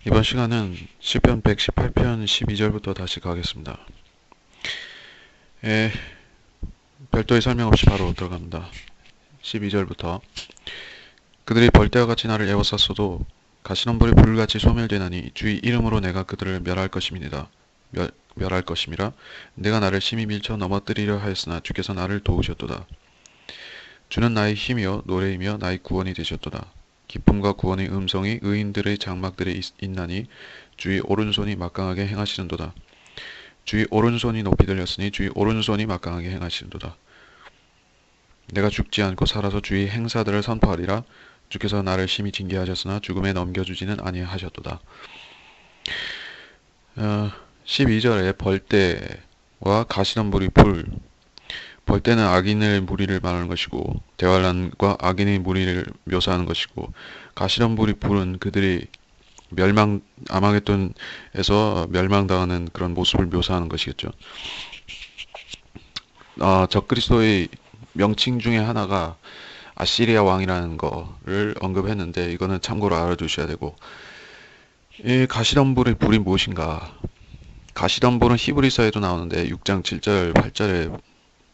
이번 시간은 시편 118편 12절부터 다시 가겠습니다. 예, 별도의 설명 없이 바로 들어갑니다. 12절부터 그들이 벌떼와 같이 나를 에워쌌어도 가시덤불이 불같이 소멸되나니 주의 이름으로 내가 그들을 멸할 것입니다. 멸할 것임이라. 내가 나를 심히 밀쳐 넘어뜨리려 하였으나 주께서 나를 도우셨도다. 주는 나의 힘이요 노래이며 나의 구원이 되셨도다. 기쁨과 구원의 음성이 의인들의 장막들에 있나니 주의 오른손이 막강하게 행하시는도다. 주의 오른손이 높이 들렸으니 주의 오른손이 막강하게 행하시는도다. 내가 죽지 않고 살아서 주의 행사들을 선포하리라. 주께서 나를 심히 징계하셨으나 죽음에 넘겨주지는 아니하셨도다. 12절에 벌떼와 가시덤불이 불. 벌떼는 악인의 무리를 말하는 것이고 대환란과 악인의 무리를 묘사하는 것이고, 가시덤불이 불은 그들이 아마겟돈에서 멸망당하는 그런 모습을 묘사하는 것이겠죠. 적그리스도의 명칭 중에 하나가 아시리아 왕이라는 거를 언급했는데, 이거는 참고로 알아두셔야 되고, 이 가시덤불의 불이 무엇인가? 가시덤불은 히브리서에도 나오는데 6장 7절 8절에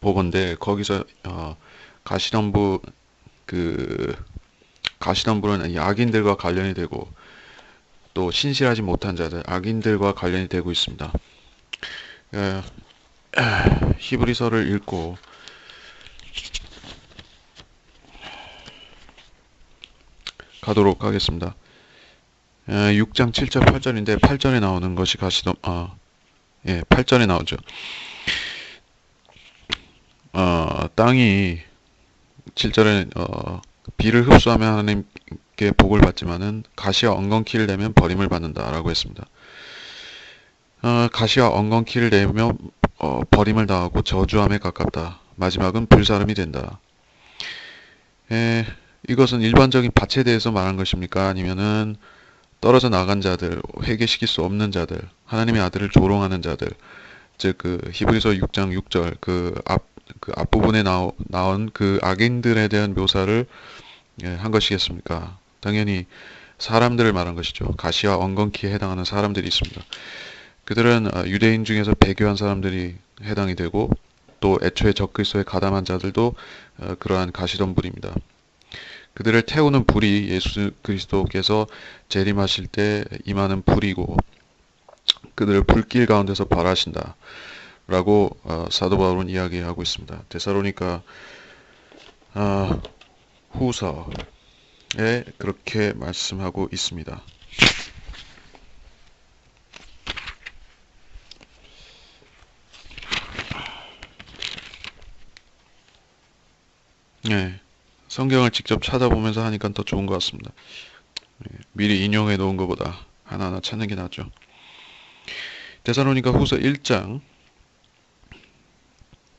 보건데, 거기서 가시덤불 그 가시덤불은 이 악인들과 관련이 되고 또 신실하지 못한 자들, 악인들과 관련이 되고 있습니다. 예, 히브리서를 읽고 가도록 하겠습니다. 6장 7절 8절인데 8절에 나오는 것이 8절에 나오죠. 땅이 7절에 비를 흡수하면 하나님께 복을 받지만은 가시와 엉겅퀴를 내면 버림을 받는다라고 했습니다. 가시와 엉겅퀴를 내면 버림을 당하고 저주함에 가깝다. 마지막은 불사름이 된다. 이것은 일반적인 밭에 대해서 말한 것입니까? 아니면은 떨어져 나간 자들, 회개시킬 수 없는 자들, 하나님의 아들을 조롱하는 자들, 즉 그 히브리서 6장 6절 그 앞부분에 나온 그 악인들에 대한 묘사를 한 것이겠습니까? 당연히 사람들을 말한 것이죠. 가시와 엉겅퀴에 해당하는 사람들이 있습니다. 그들은 유대인 중에서 배교한 사람들이 해당이 되고, 또 애초에 적그리스도에 가담한 자들도 그러한 가시덤불입니다. 그들을 태우는 불이 예수 그리스도께서 재림하실 때 임하는 불이고, 그들을 불길 가운데서 발하신다 라고 사도 바울은 이야기하고 있습니다. 데살로니가 후서에 그렇게 말씀하고 있습니다. 네, 성경을 직접 찾아보면서 하니까 더 좋은 것 같습니다. 미리 인용해 놓은 것보다 하나하나 찾는 게 낫죠. 데살로니가 후서 1장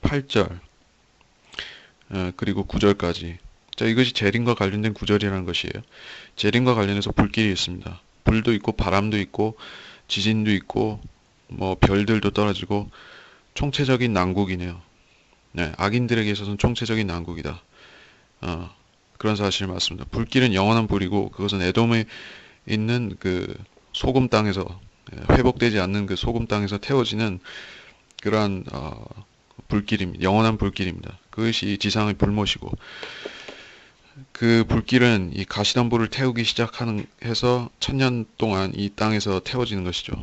8절 그리고 9절까지. 자, 이것이 재림과 관련된 구절이라는 것이에요. 재림과 관련해서 불길이 있습니다. 불도 있고 바람도 있고 지진도 있고 뭐 별들도 떨어지고 총체적인 난국이네요. 네, 악인들에게 있어서는 총체적인 난국이다. 그런 사실을 말씀니다. 불길은 영원한 불이고, 그것은 에돔에 있는 그 소금 땅에서 회복되지 않는 그 소금 땅에서 태워지는 그러한 불길입니다. 영원한 불길입니다. 그것이 지상의 불못이고, 그 불길은 이 가시덤불을 태우기 시작하는 해서 1000년 동안 이 땅에서 태워지는 것이죠.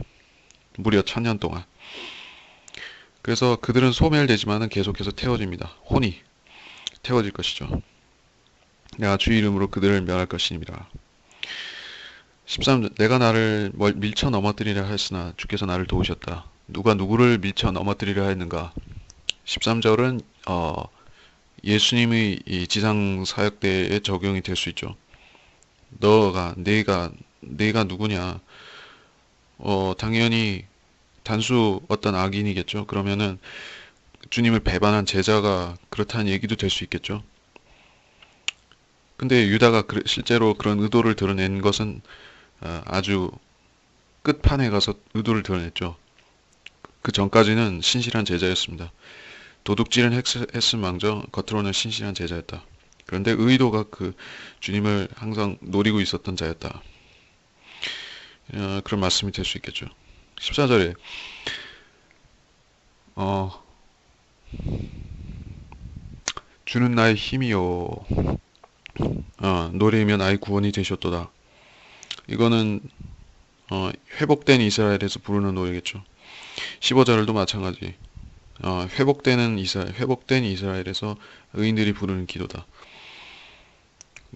무려 1000년 동안. 그래서 그들은 소멸되지만은 계속해서 태워집니다. 혼이 태워질 것이죠. 내가 주 이름으로 그들을 멸할 것이니라. 13절, 내가 나를 밀쳐 넘어뜨리려 하였으나 주께서 나를 도우셨다. 누가 누구를 밀쳐 넘어뜨리려 했는가? 13절은 예수님의 이 지상 사역 때에 적용이 될 수 있죠. 내가 누구냐? 당연히 단수 어떤 악인이겠죠. 그러면은 주님을 배반한 제자가 그렇다는 얘기도 될 수 있겠죠. 근데 유다가 실제로 그런 의도를 드러낸 것은 아주 끝판에 가서 의도를 드러냈죠. 그 전까지는 신실한 제자였습니다. 도둑질은 했음망정 겉으로는 신실한 제자였다. 그런데 의도가 그 주님을 항상 노리고 있었던 자였다. 그런 말씀이 될 수 있겠죠. 14절에 어, 주는 나의 힘이요 노래이며 나의 구원이 되셨도다. 이거는 회복된 이스라엘에서 부르는 노래겠죠. 15절도 마찬가지. 회복된 이스라엘에서 의인들이 부르는 기도다.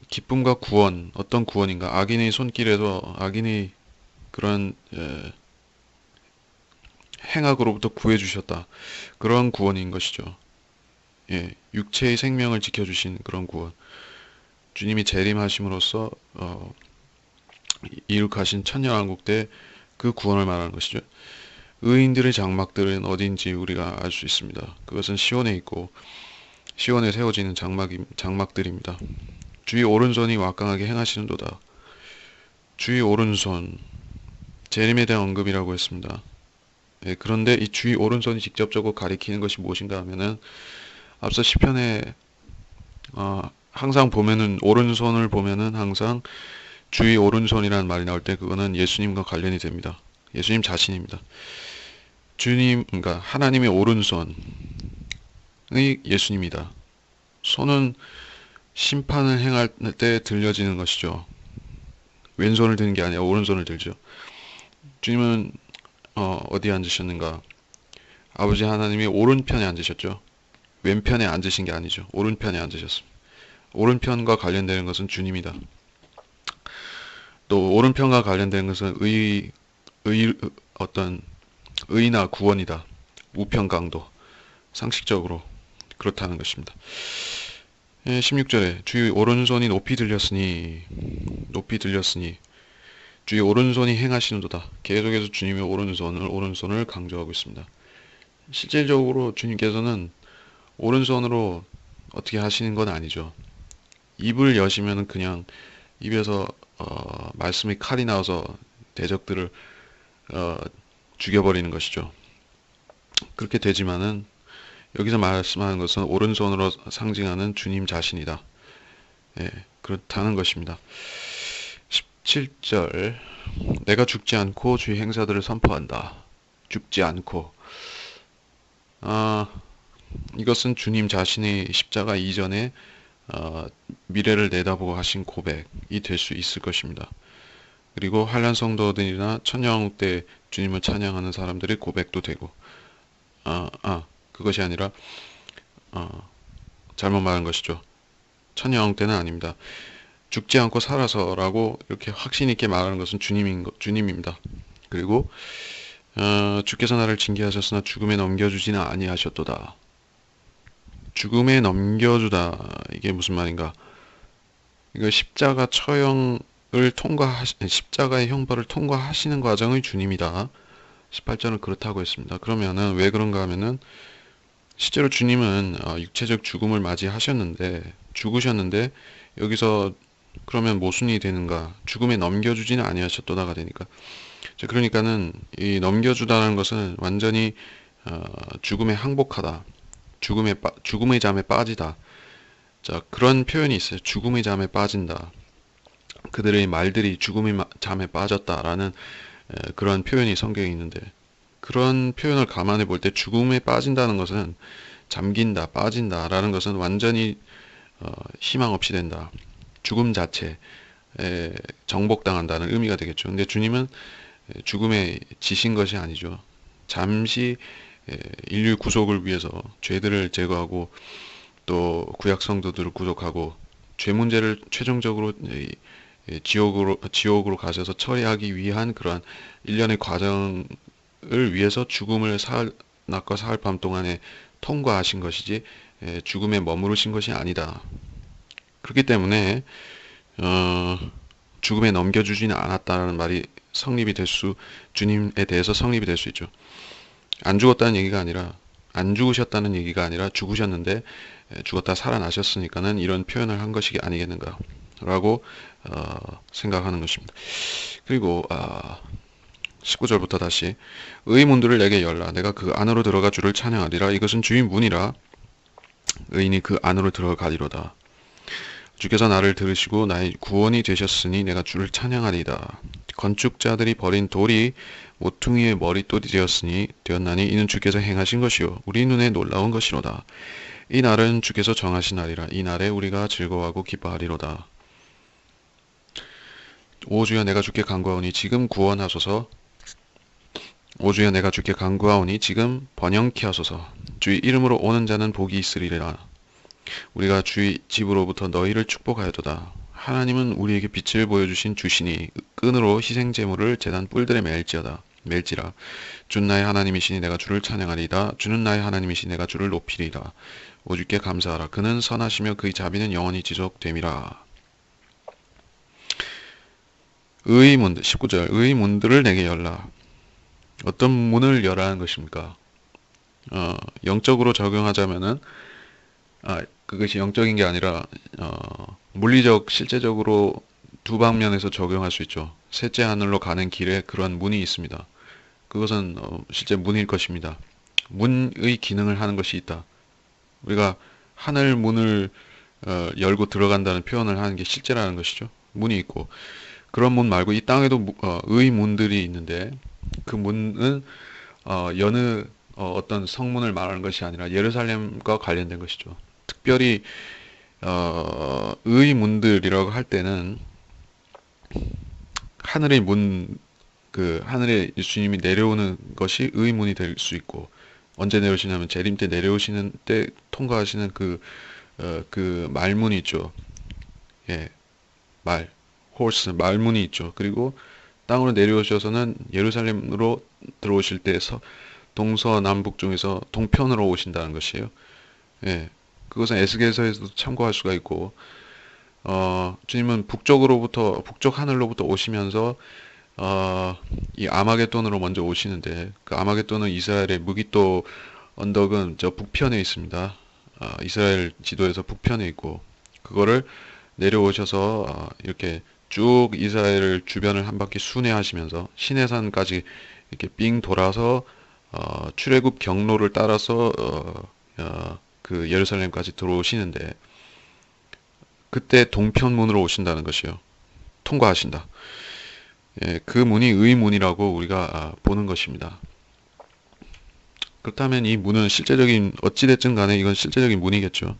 기쁨과 구원, 어떤 구원인가? 악인의 손길에서 악인의 그런 행악으로부터 구해주셨다. 그런 구원인 것이죠. 예, 육체의 생명을 지켜주신 그런 구원. 주님이 재림하심으로써 이룩하신 천년왕국 때 그 구원을 말하는 것이죠. 의인들의 장막들은 어딘지 우리가 알 수 있습니다. 그것은 시온에 있고 시온에 세워지는 장막들입니다. 주의 오른손이 완강하게 행하시는도다. 주의 오른손, 재림에 대한 언급이라고 했습니다. 예, 그런데 이 주의 오른손이 직접적으로 가리키는 것이 무엇인가 하면은 앞서 시편에 항상 보면은 오른손을 보면은 항상 주의 오른손이라는 말이 나올 때 그거는 예수님과 관련이 됩니다. 예수님 자신입니다. 주님, 그러니까 하나님의 오른손의 예수님이다. 손은 심판을 행할 때 들려지는 것이죠. 왼손을 드는 게 아니라 오른손을 들죠. 주님은 어디에 앉으셨는가? 아버지 하나님이 오른편에 앉으셨죠. 왼편에 앉으신 게 아니죠. 오른편에 앉으셨습니다. 오른편과 관련되는 것은 주님이다. 또 오른편과 관련된 것은 어떤 의나 구원이다. 우편 강도. 상식적으로 그렇다는 것입니다. 16절에 주의 오른손이 높이 들렸으니 주의 오른손이 행하시는도다. 계속해서 주님의 오른손을 강조하고 있습니다. 실질적으로 주님께서는 오른손으로 어떻게 하시는 건 아니죠. 입을 여시면 그냥 입에서 말씀의 칼이 나와서 대적들을 죽여버리는 것이죠. 그렇게 되지만은 여기서 말씀하는 것은 오른손으로 상징하는 주님 자신이다. 예, 그렇다는 것입니다. 17절 내가 죽지 않고 주의 행사들을 선포한다. 죽지 않고 이것은 주님 자신의 십자가 이전에 미래를 내다보고 하신 고백이 될 수 있을 것입니다. 그리고 한란 성도들이나 천년왕국 때 주님을 찬양하는 사람들의 고백도 되고 그것이 아니라 잘못 말한 것이죠. 천년왕국 때는 아닙니다. 죽지 않고 살아서라고 이렇게 확신 있게 말하는 것은 주님입니다. 그리고 주께서 나를 징계하셨으나 죽음에 넘겨주지는 아니하셨도다. 죽음에 넘겨주다. 이게 무슨 말인가? 이거 십자가의 형벌을 통과하시는 과정의 주님이다. 18절은 그렇다고 했습니다. 그러면은 왜 그런가 하면은 실제로 주님은 육체적 죽음을 맞이하셨는데 죽으셨는데 여기서 그러면 모순이 되는가? 죽음에 넘겨주지는 아니하셨도다가 되니까. 자, 그러니까는 이 넘겨주다라는 것은 완전히 죽음에 항복하다. 죽음의 잠에 빠지다. 자, 그런 표현이 있어요. 죽음의 잠에 빠진다. 그들의 말들이 죽음의 잠에 빠졌다라는 그런 표현이 성경에 있는데 그런 표현을 감안해 볼 때 죽음에 빠진다는 것은 잠긴다, 빠진다라는 것은 완전히 희망 없이 된다. 죽음 자체에 정복당한다는 의미가 되겠죠. 근데 주님은 죽음에 지신 것이 아니죠. 잠시 인류 구속을 위해서 죄들을 제거하고 또 구약 성도들을 구속하고 죄 문제를 최종적으로 지옥으로 가셔서 처리하기 위한 그러한 일련의 과정을 위해서 죽음을 낮과 사흘 밤 동안에 통과하신 것이지 죽음에 머무르신 것이 아니다. 그렇기 때문에 죽음에 넘겨주지는 않았다는 말이 주님에 대해서 성립이 될 수 있죠. 안 죽었다는 얘기가 아니라 안 죽으셨다는 얘기가 아니라 죽으셨는데 죽었다 살아나셨으니까는 이런 표현을 한 것이 아니겠는가 라고 생각하는 것입니다. 그리고 19절부터 다시 의문들을 내게 열라 내가 그 안으로 들어가 주를 찬양하리라 이것은 주의 문이라 의인이 그 안으로 들어가리로다. 주께서 나를 들으시고 나의 구원이 되셨으니 내가 주를 찬양하리이다. 건축자들이 버린 돌이 모퉁이의 머릿돌이 되었나니 이는 주께서 행하신 것이요 우리 눈에 놀라운 것이로다. 이 날은 주께서 정하신 날이라. 이 날에 우리가 즐거워하고 기뻐하리로다. 오 주여 내가 주께 간구하오니 지금 구원하소서. 오 주여 내가 주께 간구하오니 지금 번영케 하소서. 주의 이름으로 오는 자는 복이 있으리라. 우리가 주의 집으로부터 너희를 축복하였도다. 하나님은 우리에게 빛을 보여주신 주시니 끈으로 희생 제물을 제단 뿔들에 멜지라. 주는 나의 하나님이시니 내가 주를 찬양하리이다. 주는 나의 하나님이시니 내가 주를 높이리이다. 오 주께 감사하라. 그는 선하시며 그의 자비는 영원히 지속됨이라. 의의 문들 19절 의의 문들을 내게 열라. 어떤 문을 열라는 것입니까? 영적으로 적용하자면은 그것이 영적인 게 아니라 물리적 실제적으로 두 방면에서 적용할 수 있죠. 셋째 하늘로 가는 길에 그런 문이 있습니다. 그것은 실제 문일 것입니다. 문의 기능을 하는 것이 있다. 우리가 하늘 문을 열고 들어간다는 표현을 하는 게 실제라는 것이죠. 문이 있고 그런 문 말고 이 땅에도 의 문들이 있는데 그 문은 여느 어떤 성문을 말하는 것이 아니라 예루살렘과 관련된 것이죠. 특별히 의 문들이라고 할 때는 하늘의 문, 그 하늘에 예수님이 내려오는 것이 의 문이 될 수 있고 언제 내려오시냐면 재림 때 내려오시는 때 통과하시는 그 말문이 있죠. 예, 말문이 있죠. 그리고 땅으로 내려오셔서는 예루살렘으로 들어오실 때 동서남북 중에서 동편으로 오신다는 것이에요. 예, 그것은 에스겔서에서도 참고할 수가 있고, 주님은 북쪽 하늘로부터 오시면서, 이 아마겟돈으로 먼저 오시는데, 그 아마겟돈은 이스라엘의 무기또 언덕은 저 북편에 있습니다. 이스라엘 지도에서 북편에 있고, 그거를 내려오셔서, 이렇게 쭉 이스라엘 주변을 한 바퀴 순회하시면서, 시내산까지 이렇게 삥 돌아서, 출애굽 경로를 따라서, 그 예루살렘까지 들어오시는데 그때 동편문으로 오신다는 것이요. 통과하신다. 예, 그 문이 의문이라고 우리가 보는 것입니다. 그렇다면 이 문은 어찌됐든 간에 이건 실제적인 문이겠죠.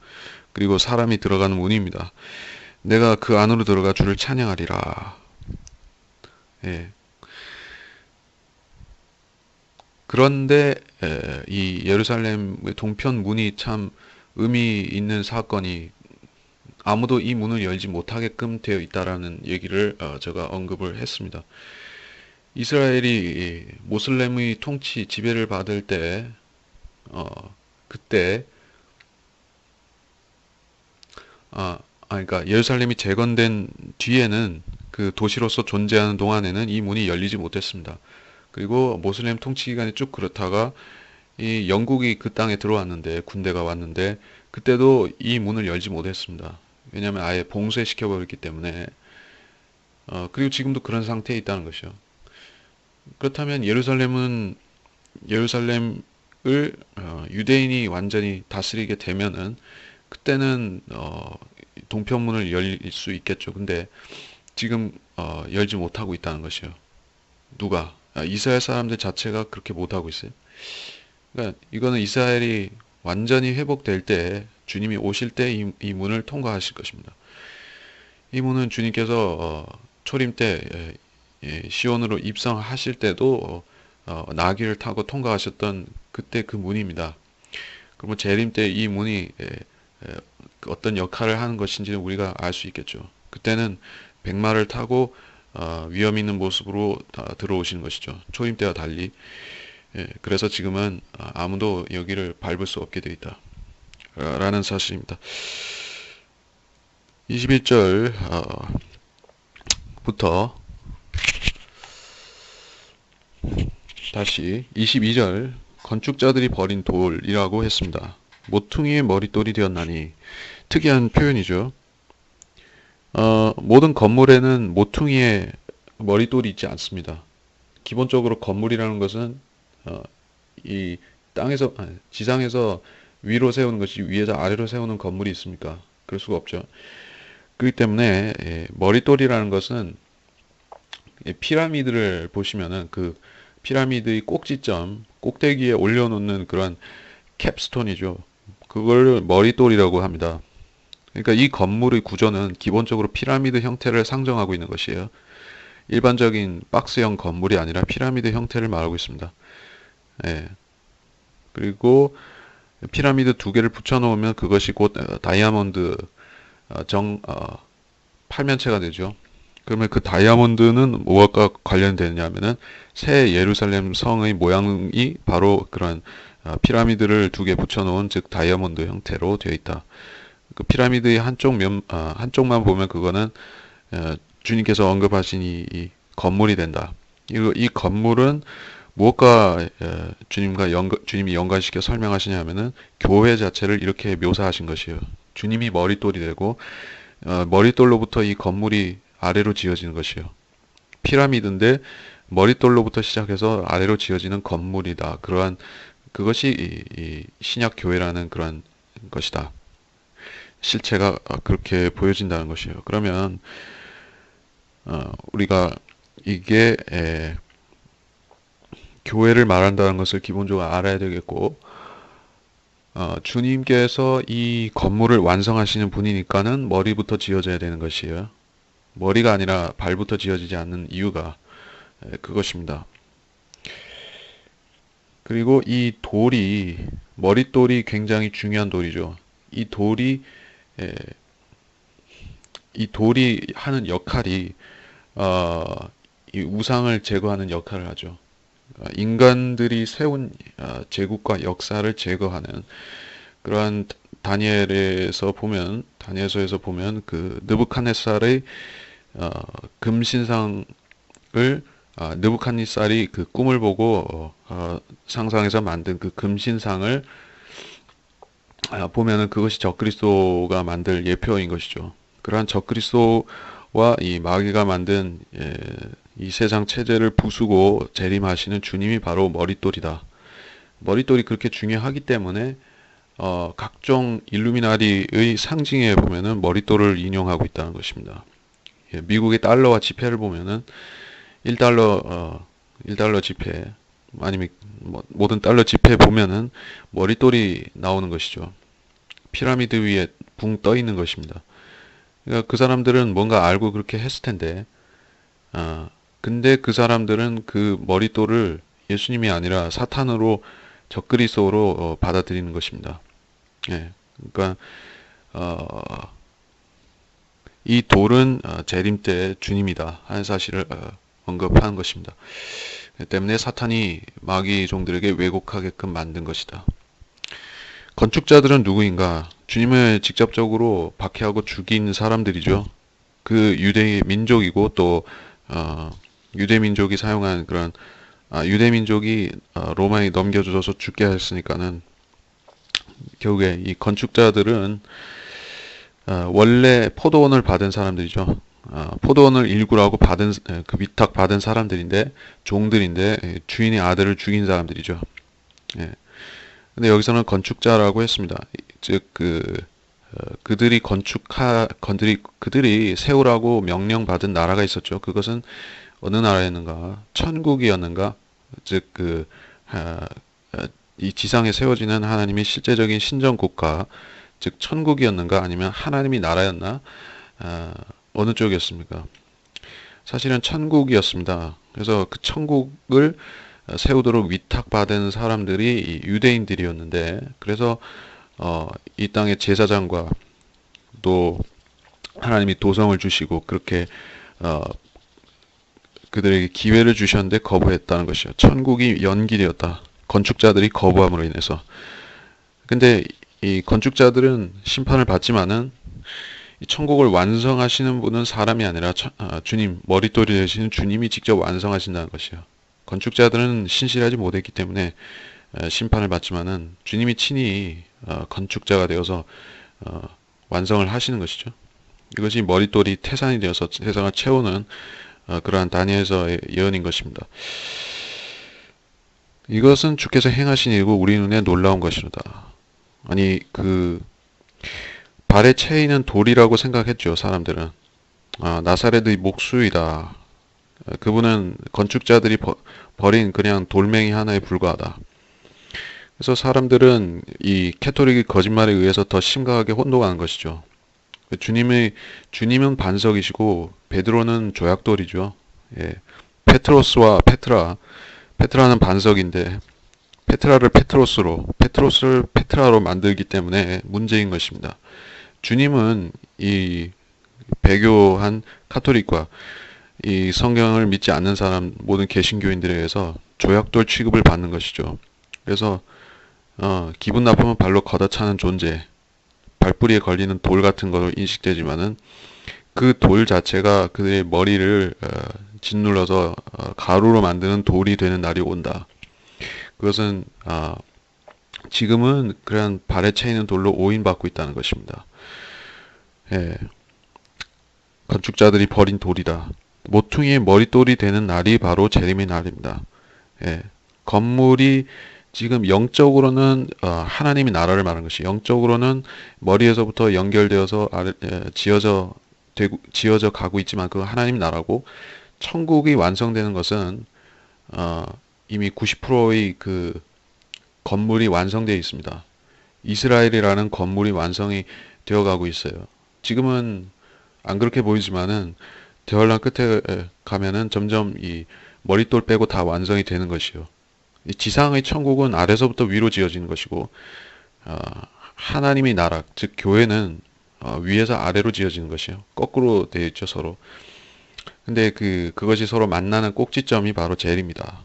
그리고 사람이 들어가는 문입니다. 내가 그 안으로 들어가 주를 찬양하리라. 예. 그런데 이 예루살렘의 동편 문이 참 의미 있는 사건이 아무도 이 문을 열지 못하게끔 되어 있다라는 얘기를 제가 언급을 했습니다. 이스라엘이 모슬렘의 지배를 받을 때 그때 그러니까 예루살렘이 재건된 뒤에는 그 도시로서 존재하는 동안에는 이 문이 열리지 못했습니다. 그리고 모슬렘 통치 기간이 쭉 그렇다가 이 영국이 그 땅에 들어왔는데 군대가 왔는데 그때도 이 문을 열지 못했습니다. 왜냐하면 아예 봉쇄시켜 버렸기 때문에 그리고 지금도 그런 상태에 있다는 것이요. 그렇다면 예루살렘을 유대인이 완전히 다스리게 되면은 그때는 동편문을 열릴 수 있겠죠. 근데 지금 열지 못하고 있다는 것이요. 누가? 이스라엘 사람들 자체가 그렇게 못하고 있어요. 그러니까 이거는 이스라엘이 완전히 회복될 때 주님이 오실 때 이 문을 통과하실 것입니다. 이 문은 주님께서 초림 때 시온으로 입성하실 때도 나귀를 타고 통과하셨던 그때 그 문입니다. 그러면 재림 때 이 문이 어떤 역할을 하는 것인지는 우리가 알 수 있겠죠. 그때는 백마를 타고 위험 있는 모습으로 들어오시는 것이죠. 초임 때와 달리. 그래서 지금은 아무도 여기를 밟을 수 없게 되어 있다. 라는 사실입니다. 21절 부터 다시 22절 건축자들이 버린 돌이라고 했습니다. 모퉁이의 머릿돌이 되었나니 특이한 표현이죠. 모든 건물에는 모퉁이의 머릿돌이 있지 않습니다. 기본적으로 건물이라는 것은 이 지상에서 위로 세우는 것이 위에서 아래로 세우는 건물이 있습니까? 그럴 수가 없죠. 그렇기 때문에 머릿돌이라는 것은 피라미드를 보시면은 그 피라미드의 꼭지점, 꼭대기에 올려놓는 그런 캡스톤이죠. 그걸 머릿돌이라고 합니다. 그러니까 이 건물의 구조는 기본적으로 피라미드 형태를 상정하고 있는 것이에요. 일반적인 박스형 건물이 아니라 피라미드 형태를 말하고 있습니다. 예. 그리고 피라미드 두 개를 붙여놓으면 그것이 곧 다이아몬드 팔면체가 되죠. 그러면 그 다이아몬드는 무엇과 관련되느냐면은 새 예루살렘 성의 모양이 바로 그런 피라미드를 두 개 붙여놓은 즉 다이아몬드 형태로 되어 있다. 그 피라미드의 한쪽만 보면 그거는 주님께서 언급하신 이 건물이 된다. 이 건물은 무엇과 주님이 연관시켜 설명하시냐면은 교회 자체를 이렇게 묘사하신 것이에요. 주님이 머릿돌이 되고 머릿돌로부터 이 건물이 아래로 지어지는 것이요. 피라미드인데 머릿돌로부터 시작해서 아래로 지어지는 건물이다. 그러한 그것이 이 신약 교회라는 그런 것이다. 실체가 그렇게 보여진다는 것이에요. 그러면 우리가 이게 교회를 말한다는 것을 기본적으로 알아야 되겠고 주님께서 이 건물을 완성하시는 분이니까는 머리부터 지어져야 되는 것이에요. 머리가 아니라 발부터 지어지지 않는 이유가 그것입니다. 그리고 이 돌이 머릿돌이 굉장히 중요한 돌이죠. 이 돌이 에, 이 돌이 하는 역할이 이 우상을 제거하는 역할을 하죠. 인간들이 세운 제국과 역사를 제거하는 그러한 다니엘서에서 보면 그 느부갓네살의 금신상을 느부갓네살이 그 꿈을 보고 상상해서 만든 그 금신상을 보면은 그것이 적그리스도가 만들 예표인 것이죠. 그러한 적그리스도와 이 마귀가 만든 이 세상 체제를 부수고 재림하시는 주님이 바로 머릿돌이다. 머릿돌이 그렇게 중요하기 때문에 각종 일루미나리의 상징에 보면은 머릿돌을 인용하고 있다는 것입니다. 미국의 달러와 지폐를 보면은 1달러 지폐 아니면 모든 달러 지폐 보면은 머릿돌이 나오는 것이죠. 피라미드 위에 붕 떠 있는 것입니다. 그러니까 그 사람들은 뭔가 알고 그렇게 했을 텐데, 근데 그 사람들은 그 머릿돌을 예수님이 아니라 사탄으로 적그리스도로 받아들이는 것입니다. 예, 그러니까 이 돌은 재림 때 주님이다 하는 사실을 언급하는 것입니다. 때문에 사탄이 마귀 종들에게 왜곡하게끔 만든 것이다. 건축자들은 누구인가? 주님을 직접적으로 박해하고 죽인 사람들이죠. 그 유대 민족이고 또 유대 민족이 사용한 그런 유대 민족이 로마에 넘겨줘서 죽게 했으니까는 결국에 이 건축자들은 원래 포도원을 받은 사람들이죠. 포도원을 일구라고 받은 그 위탁 받은 사람들인데 종들인데 주인의 아들을 죽인 사람들이죠. 예. 근데 여기서는 건축자라고 했습니다. 즉 그들이 세우라고 명령받은 나라가 있었죠. 그것은 어느 나라였는가? 천국이었는가? 즉 이 지상에 세워지는 하나님의 실제적인 신정 국가, 즉 천국이었는가? 아니면 하나님이 나라였나? 어느 쪽이었습니까? 사실은 천국이었습니다. 그래서 그 천국을 세우도록 위탁받은 사람들이 유대인들이었는데, 그래서 이 땅의 제사장과 또 하나님이 도성을 주시고 그렇게 그들에게 기회를 주셨는데 거부했다는 것이요. 천국이 연기되었다. 건축자들이 거부함으로 인해서. 근데 이 건축자들은 심판을 받지만은 이 천국을 완성하시는 분은 사람이 아니라 주님, 머릿돌이 되시는 주님이 직접 완성하신다는 것이요. 건축자들은 신실하지 못했기 때문에 심판을 받지만은 주님이 친히 건축자가 되어서 완성을 하시는 것이죠. 이것이 머릿돌이 태산이 되어서 세상을 채우는 그러한 다니엘서의 예언인 것입니다. 이것은 주께서 행하신 일이고 우리 눈에 놀라운 것이로다. 아니 발에 채이는 돌이라고 생각했죠, 사람들은. 나사렛의 목수이다. 그분은 건축자들이 버린 그냥 돌멩이 하나에 불과하다. 그래서 사람들은 이 캐토릭의 거짓말에 의해서 더 심각하게 혼동하는 것이죠. 주님은 반석이시고 베드로는 조약돌이죠. 예. 페트로스와 페트라는 반석인데 페트라를 페트로스를 페트라로 만들기 때문에 문제인 것입니다. 주님은 이 배교한 카톨릭과 이 성경을 믿지 않는 사람 모든 개신교인들에 의해서 조약돌 취급을 받는 것이죠. 그래서 기분 나쁘면 발로 걷어차는 존재, 발뿌리에 걸리는 돌 같은 것으로 인식되지만은 그 돌 자체가 그들의 머리를 짓눌러서 가루로 만드는 돌이 되는 날이 온다. 그것은 지금은 그런 발에 채이는 돌로 오인받고 있다는 것입니다. 예, 건축자들이 버린 돌이다. 모퉁이의 머릿돌이 되는 날이 바로 재림의 날입니다. 예, 건물이 지금 영적으로는 하나님의 나라를 말하는 것이 영적으로는 머리에서부터 연결되어서 지어져 가고 있지만 그 하나님 나라고 천국이 완성되는 것은 이미 90%의 그 건물이 완성되어 있습니다. 이스라엘이라는 건물이 완성이 되어 가고 있어요. 지금은 안 그렇게 보이지만은 대환란 끝에 가면은 점점 이 머릿돌 빼고 다 완성이 되는 것이요. 이 지상의 천국은 아래서부터 위로 지어지는 것이고 하나님의 나라, 즉 교회는 위에서 아래로 지어지는 것이요. 거꾸로 되어 있죠, 서로. 근데 그것이 서로 만나는 꼭지점이 바로 젤입니다.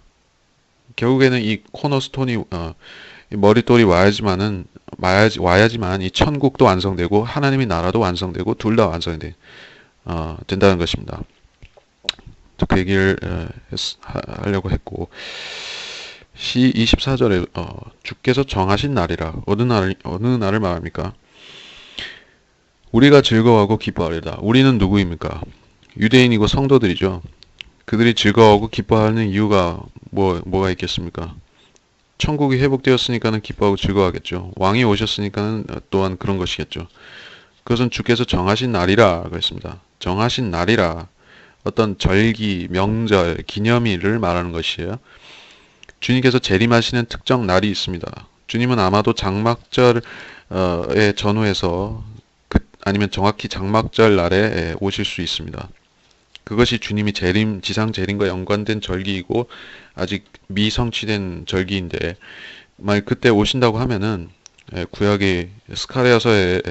결국에는 이 코너스톤이 이 머릿돌이 와야지만 이 천국도 완성되고 하나님의 나라도 완성되고 둘 다 완성이 된다는 것입니다. 그 얘기를 하려고 했고 시 24절에 주께서 정하신 날이라 어느 날을 말합니까? 우리가 즐거워하고 기뻐하리라. 우리는 누구입니까? 유대인이고 성도들이죠. 그들이 즐거워하고 기뻐하는 이유가 뭐가 있겠습니까? 천국이 회복되었으니까는 기뻐하고 즐거워하겠죠. 왕이 오셨으니까는 또한 그런 것이겠죠. 그것은 주께서 정하신 날이라 그랬습니다. 정하신 날이라 어떤 절기, 명절, 기념일을 말하는 것이에요. 주님께서 재림하시는 특정 날이 있습니다. 주님은 아마도 장막절에 전후해서 아니면 정확히 장막절 날에 오실 수 있습니다. 그것이 주님이 지상 재림과 연관된 절기이고 아직 미성취된 절기인데 만약 그때 오신다고 하면은 구약의 스가랴서에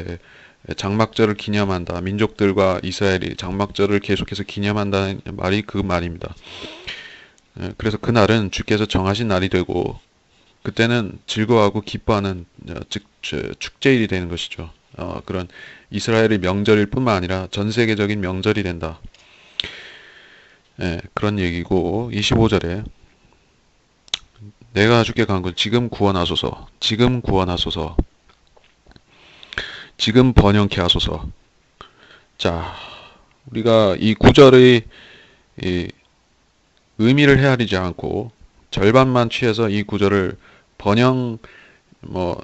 장막절을 기념한다. 민족들과 이스라엘이 장막절을 계속해서 기념한다는 말이 그 말입니다. 그래서 그날은 주께서 정하신 날이 되고 그때는 즐거워하고 기뻐하는 즉 축제일이 되는 것이죠. 그런 이스라엘의 명절일 뿐만 아니라 전 세계적인 명절이 된다. 그런 얘기고 25절에 내가 주께 간구 지금 구원하소서 지금 구원하소서 지금 번영케 하소서. 자, 우리가 이 구절의 이 의미를 헤아리지 않고 절반만 취해서 이 구절을 번영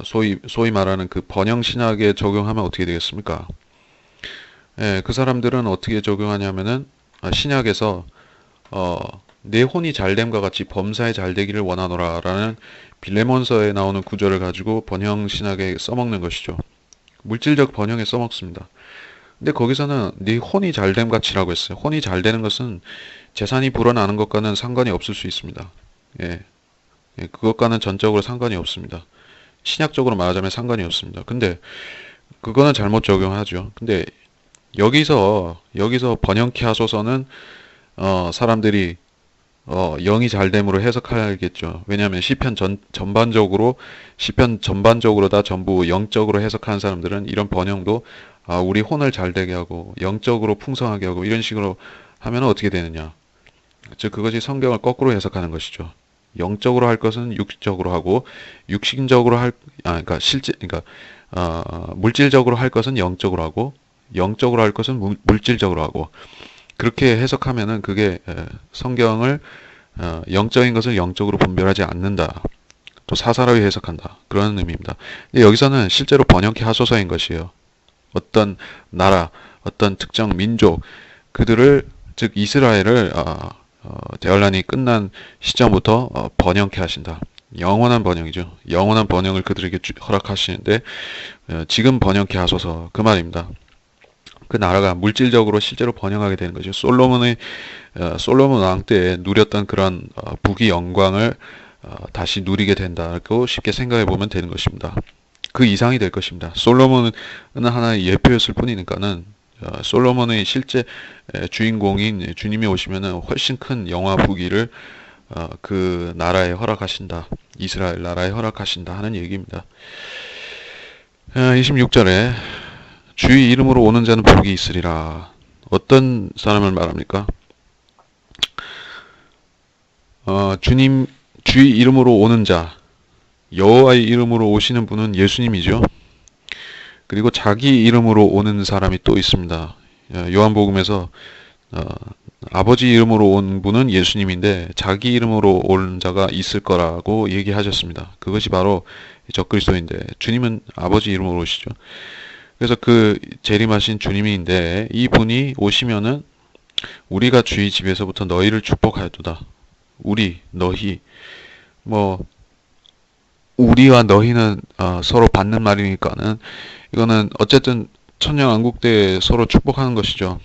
소위 말하는 그 번영 신학에 적용하면 어떻게 되겠습니까? 그 사람들은 어떻게 적용하냐면은 신약에서 내 혼이 잘됨과 같이 범사에 잘되기를 원하노라라는 빌레몬서에 나오는 구절을 가지고 번영 신학에 써먹는 것이죠. 물질적 번영에 써먹습니다. 근데 거기서는 네 혼이 잘됨 같이라고 했어요. 혼이 잘되는 것은 재산이 불어나는 것과는 상관이 없을 수 있습니다. 그것과는 전적으로 상관이 없습니다. 신약적으로 말하자면 상관이 없습니다. 근데 그거는 잘못 적용하죠. 근데 여기서 번영케 하소서는 사람들이 영이 잘됨으로 해석하겠죠. 왜냐하면 시편 전반적으로 다 전부 영적으로 해석하는 사람들은 이런 번영도 우리 혼을 잘되게 하고 영적으로 풍성하게 하고 이런 식으로 하면 어떻게 되느냐. 즉 그것이 성경을 거꾸로 해석하는 것이죠. 영적으로 할 것은 육적으로 하고 물질적으로 할 것은 영적으로 하고 영적으로 할 것은 물질적으로 하고 그렇게 해석하면은 그게 성경을 영적인 것을 영적으로 분별하지 않는다. 또 사사로이 해석한다. 그런 의미입니다. 근데 여기서는 실제로 번영케 하소서인 것이에요. 어떤 나라, 어떤 특정 민족, 그들을, 즉 이스라엘을 대환란이 끝난 시점부터 번영케 하신다. 영원한 번영이죠. 영원한 번영을 그들에게 허락하시는데 지금 번영케 하소서, 그 말입니다. 그 나라가 물질적으로 실제로 번영하게 되는 거죠. 솔로몬 왕 때 누렸던 그런 부귀 영광을 다시 누리게 된다고 쉽게 생각해 보면 되는 것입니다. 그 이상이 될 것입니다. 솔로몬은 하나의 예표였을 뿐이니까는 솔로몬의 실제 주인공인 주님이 오시면은 훨씬 큰 영화 부귀를 그 나라에 허락하신다. 이스라엘 나라에 허락하신다 하는 얘기입니다. 26절에 주의 이름으로 오는 자는 복이 있으리라. 어떤 사람을 말합니까? 주의 이름으로 오는 자, 여호와의 이름으로 오시는 분은 예수님이죠. 그리고 자기 이름으로 오는 사람이 또 있습니다. 요한복음에서 아버지 이름으로 온 분은 예수님인데 자기 이름으로 온 자가 있을 거라고 얘기하셨습니다. 그것이 바로 적그리스도인데 주님은 아버지 이름으로 오시죠. 그래서 그 재림하신 주님인데 이 분이 오시면은 우리가 주의 집에서부터 너희를 축복하였도다. 우리, 너희, 뭐 우리와 너희는 서로 받는 말이니까는 이거는 어쨌든 천년왕국 때 서로 축복하는 것이죠.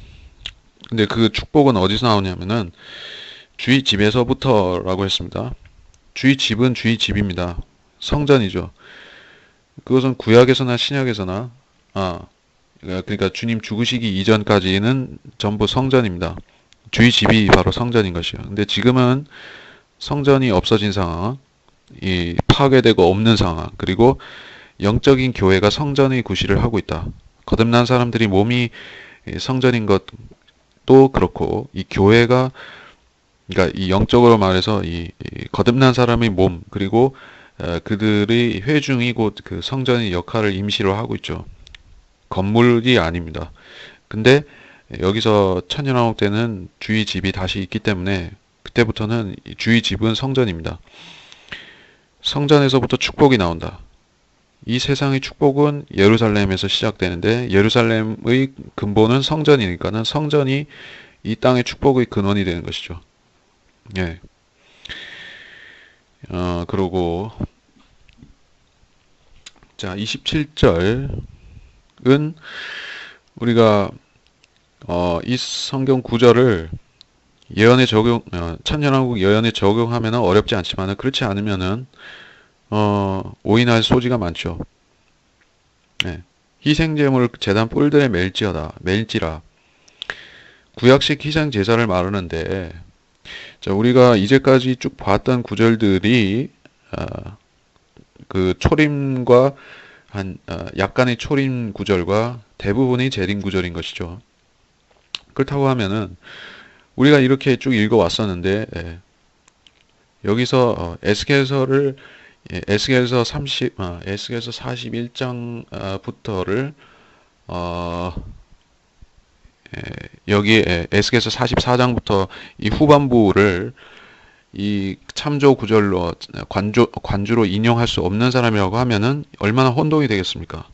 근데 그 축복은 어디서 나오냐면은 주의 집에서부터라고 했습니다. 주의 집은 주의 집입니다. 성전이죠. 그것은 구약에서나 신약에서나 그러니까 주님 죽으시기 이전까지는 전부 성전입니다. 주의 집이 바로 성전인 것이요. 근데 지금은 성전이 없어진 상황, 이 파괴되고 없는 상황, 그리고 영적인 교회가 성전의 구실을 하고 있다. 거듭난 사람들이 몸이 성전인 것도 그렇고 이 교회가, 그러니까 이 영적으로 말해서 이 거듭난 사람의 몸, 그리고 그들의 회중이 곧 그 성전의 역할을 임시로 하고 있죠. 건물이 아닙니다. 근데 여기서 천년왕국 때는 주의 집이 다시 있기 때문에 그때부터는 주의 집은 성전입니다. 성전에서부터 축복이 나온다. 이 세상의 축복은 예루살렘에서 시작되는데 예루살렘의 근본은 성전이니까는 성전이 이 땅의 축복의 근원이 되는 것이죠. 예. 그러고 자, 27절은 우리가 이 성경 구절을 예언에 천년왕국 예언에 적용하면 어렵지 않지만 그렇지 않으면은 오인할 소지가 많죠. 네. 희생제물 제단 뿔들에 멜지라. 구약식 희생 제사를 말하는데, 자, 우리가 이제까지 쭉 봤던 구절들이 그 초림과 약간의 초림 구절과 대부분이 재림 구절인 것이죠. 그렇다고 하면은 우리가 이렇게 쭉 읽어왔었는데 여기서 에스겔서 41장부터를 여기에 에스겔서 44장부터 이 후반부를 이 참조 구절로 관주로 인용할 수 없는 사람이라고 하면은 얼마나 혼동이 되겠습니까?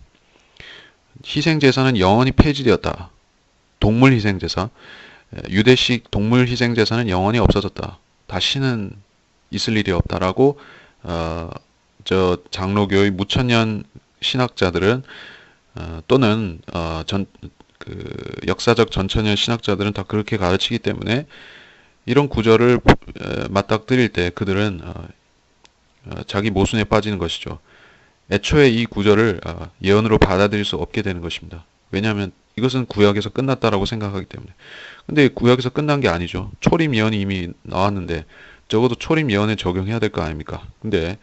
희생제사는 영원히 폐지되었다. 동물 희생제사, 유대식 동물 희생제사는 영원히 없어졌다. 다시는 있을 일이 없다라고 저 장로교의 무천년 신학자들은 또는 역사적 전천년 신학자들은 다 그렇게 가르치기 때문에 이런 구절을 맞닥뜨릴 때 그들은 자기 모순에 빠지는 것이죠. 애초에 이 구절을 예언으로 받아들일 수 없게 되는 것입니다. 왜냐하면 이것은 구약에서 끝났다라고 생각하기 때문에. 근데 구약에서 끝난 게 아니죠. 초림 예언이 이미 나왔는데 적어도 초림 예언에 적용해야 될 거 아닙니까? 근데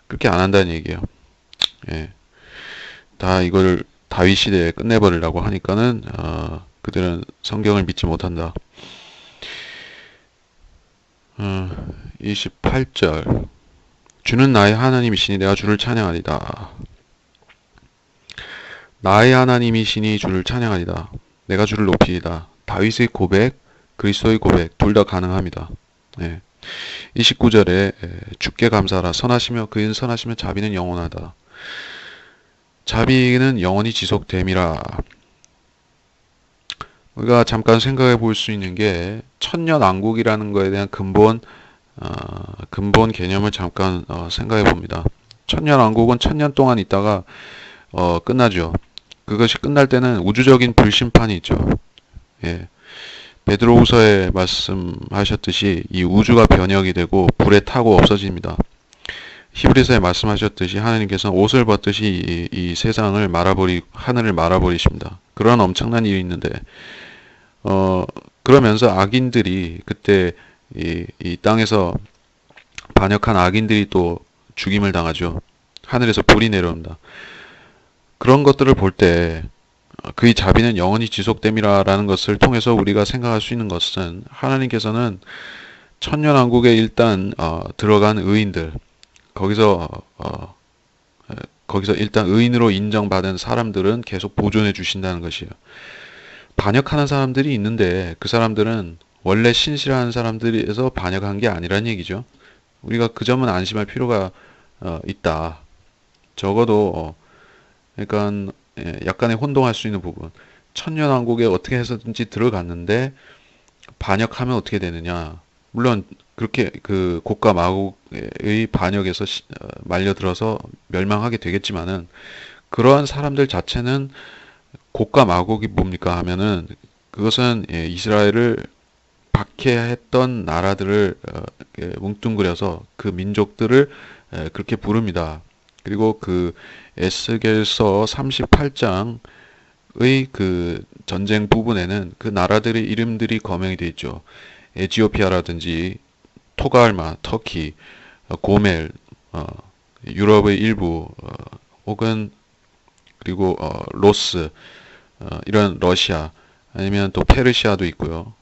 그렇게 안 한다는 얘기예요. 예. 다 이걸 다윗 시대에 끝내버리려고 하니까는 그들은 성경을 믿지 못한다. 28절 주는 나의 하나님이시니 내가 주를 찬양하리다. 나의 하나님이시니 주를 찬양하리다. 내가 주를 높이리다. 다윗의 고백, 그리스도의 고백 둘 다 가능합니다. 예. 29절에 주께 감사하라. 선하시며 그인 선하시며 자비는 영원하다. 자비는 영원히 지속됨이라. 우리가 잠깐 생각해 볼 수 있는 게 천년왕국이라는 거에 대한 근본 개념을 잠깐 생각해 봅니다. 천년왕국은 천년 동안 있다가 끝나죠. 그것이 끝날 때는 우주적인 불심판이 있죠. 예. 베드로후서에 말씀하셨듯이 이 우주가 변혁이 되고 불에 타고 없어집니다. 히브리서에 말씀하셨듯이 하나님께서는 옷을 벗듯이 이 세상을 하늘을 말아버리십니다. 그런 엄청난 일이 있는데, 그러면서 악인들이 그때 이 땅에서 반역한 악인들이 또 죽임을 당하죠. 하늘에서 불이 내려옵니다. 그런 것들을 볼 때 그의 자비는 영원히 지속됨이라는 것을 통해서 우리가 생각할 수 있는 것은 하나님께서는 천년왕국에 일단 들어간 의인들, 거기서 일단 의인으로 인정받은 사람들은 계속 보존해 주신다는 것이에요. 반역하는 사람들이 있는데 그 사람들은 원래 신실한 사람들에서 반역한 게 아니란 얘기죠. 우리가 그 점은 안심할 필요가 있다. 적어도 그러니까 약간의 혼동할 수 있는 부분. 천년왕국에 어떻게 해서든지 들어갔는데 반역하면 어떻게 되느냐. 물론 그렇게 그 곡과 마곡의 반역에서 말려들어서 멸망하게 되겠지만은 그러한 사람들 자체는 곡과 마곡이 뭡니까 하면은 그것은 이스라엘을 박해했던 나라들을 뭉뚱그려서 그 민족들을 그렇게 부릅니다. 그리고 그 에스겔서 38장의 그 전쟁 부분에는 그 나라들의 이름들이 거명이 되어 있죠. 에티오피아라든지 토갈마, 터키, 고멜, 유럽의 일부, 혹은 그리고 로스, 이런 러시아, 아니면 또 페르시아도 있고요.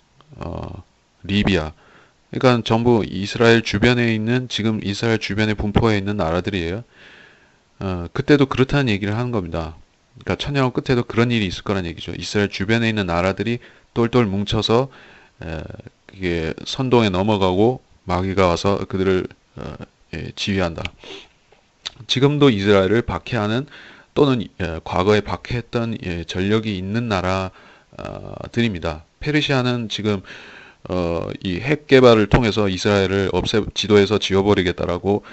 리비아. 그러니까 전부 이스라엘 주변에 있는, 지금 이스라엘 주변에 분포해 있는 나라들이에요. 그때도 그렇다는 얘기를 하는 겁니다. 그러니까 천년왕국 끝에도 그런 일이 있을 거란 얘기죠. 이스라엘 주변에 있는 나라들이 똘똘 뭉쳐서 그게 선동에 넘어가고 마귀가 와서 그들을 지휘한다. 지금도 이스라엘을 박해하는 또는 과거에 박해했던 전력이 있는 나라들입니다. 페르시아는 지금 이 핵 개발을 통해서 이스라엘을 지도에서 지워버리겠다라고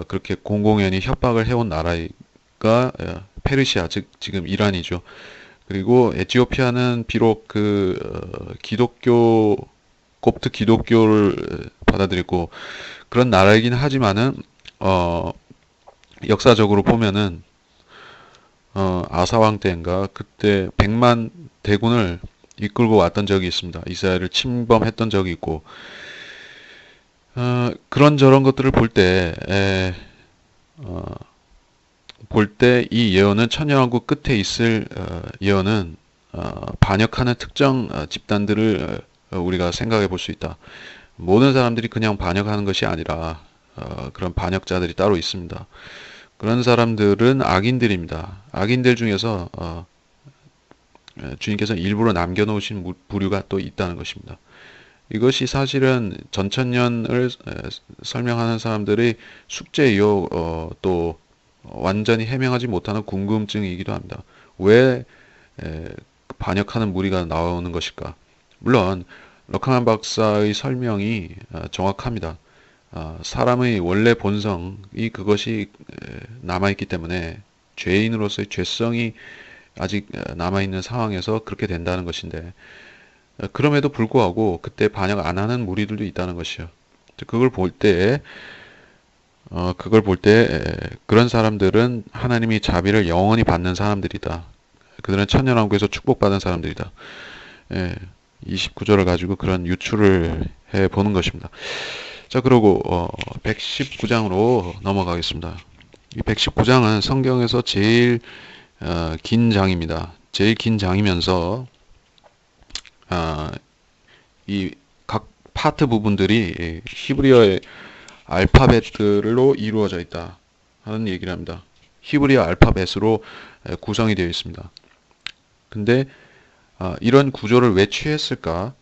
그렇게 공공연히 협박을 해온 나라가 페르시아, 즉 지금 이란이죠. 그리고 에티오피아는 비록 그 곱트 기독교를 받아들이고 그런 나라이긴 하지만은 역사적으로 보면은 아사왕 때인가 그때 100만 대군을 이끌고 왔던 적이 있습니다. 이스라엘을 침범했던 적이 있고 그런저런 것들을 볼 때 이 예언은 천년왕국 끝에 있을 예언은 반역하는 특정 집단들을 우리가 생각해 볼 수 있다. 모든 사람들이 그냥 반역하는 것이 아니라 그런 반역자들이 따로 있습니다. 그런 사람들은 악인들입니다. 악인들 중에서 주님께서 일부러 남겨놓으신 부류가 또 있다는 것입니다. 이것이 사실은 전천년을 설명하는 사람들의 숙제이요, 또 완전히 해명하지 못하는 궁금증이기도 합니다. 왜 반역하는 무리가 나오는 것일까? 물론 럭하만 박사의 설명이 정확합니다. 사람의 원래 본성이 그것이 남아있기 때문에 죄인으로서의 죄성이 아직 남아있는 상황에서 그렇게 된다는 것인데 그럼에도 불구하고 그때 반역 안 하는 무리들도 있다는 것이요. 그걸 볼 때 그런 사람들은 하나님이 자비를 영원히 받는 사람들이다. 그들은 천년왕국에서 축복받은 사람들이다. 29절을 가지고 그런 유추를 해 보는 것입니다. 자, 그리고 119장으로 넘어가겠습니다. 이 119장은 성경에서 제일 긴 장입니다. 제일 긴 장이면서 이 각 파트 부분들이 히브리어의 알파벳들로 이루어져 있다 하는 얘기를 합니다. 히브리어 알파벳으로 구성이 되어 있습니다. 근데 이런 구조를 왜 취했을까?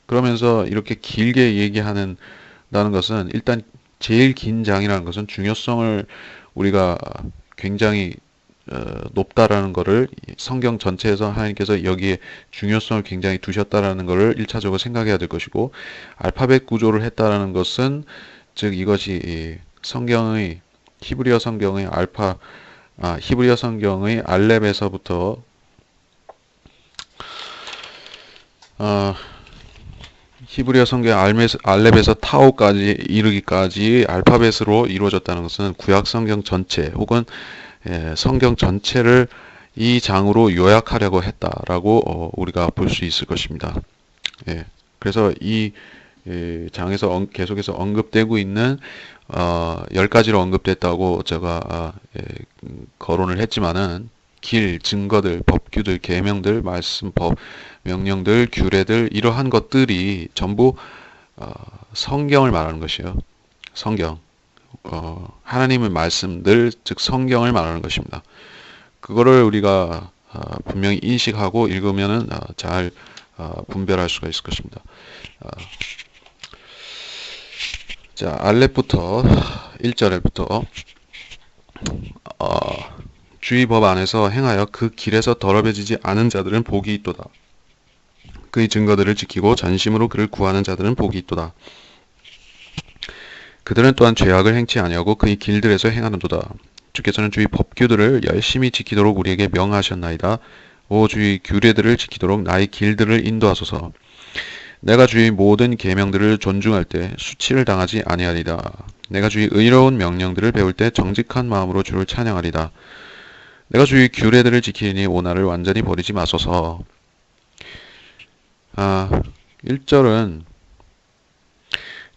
그러면서 이렇게 길게 얘기하는 다는 것은 일단 제일 긴 장이라는 것은 중요성을 우리가 굉장히 높다라는 거를 성경 전체에서 하나님께서 여기에 중요성을 굉장히 두셨다라는 것을 1차적으로 생각해야 될 것이고, 알파벳 구조를 했다라는 것은 즉 이것이 이 성경의 히브리어 성경의 알렙에서부터 히브리어 성경 알렙에서 타오까지 이르기까지 알파벳으로 이루어졌다는 것은 구약 성경 전체 혹은 성경 전체를 이 장으로 요약하려고 했다라고 우리가 볼 수 있을 것입니다. 예, 그래서 이 장에서 계속해서 언급되고 있는 10가지로 언급됐다고 제가 거론을 했지만은 증거들, 법규들, 계명들, 말씀, 법, 명령들, 규례들 이러한 것들이 전부 성경을 말하는 것이에요. 성경. 하나님의 말씀들, 즉 성경을 말하는 것입니다. 그거를 우리가 분명히 인식하고 읽으면은 잘 분별할 수가 있을 것입니다. 자, 알렙부터 1절부터 주의 법 안에서 행하여 그 길에서 더럽혀지지 않은 자들은 복이 있도다. 그의 증거들을 지키고 전심으로 그를 구하는 자들은 복이 있도다. 그들은 또한 죄악을 행치 아니하고 그의 길들에서 행하는도다. 주께서는 주의 법규들을 열심히 지키도록 우리에게 명하셨나이다. 오 주의 규례들을 지키도록 나의 길들을 인도하소서. 내가 주의 모든 계명들을 존중할 때 수치를 당하지 아니하리다. 내가 주의 의로운 명령들을 배울 때 정직한 마음으로 주를 찬양하리다. 내가 주의 규례들을 지키니 오나를 완전히 버리지 마소서. 1절은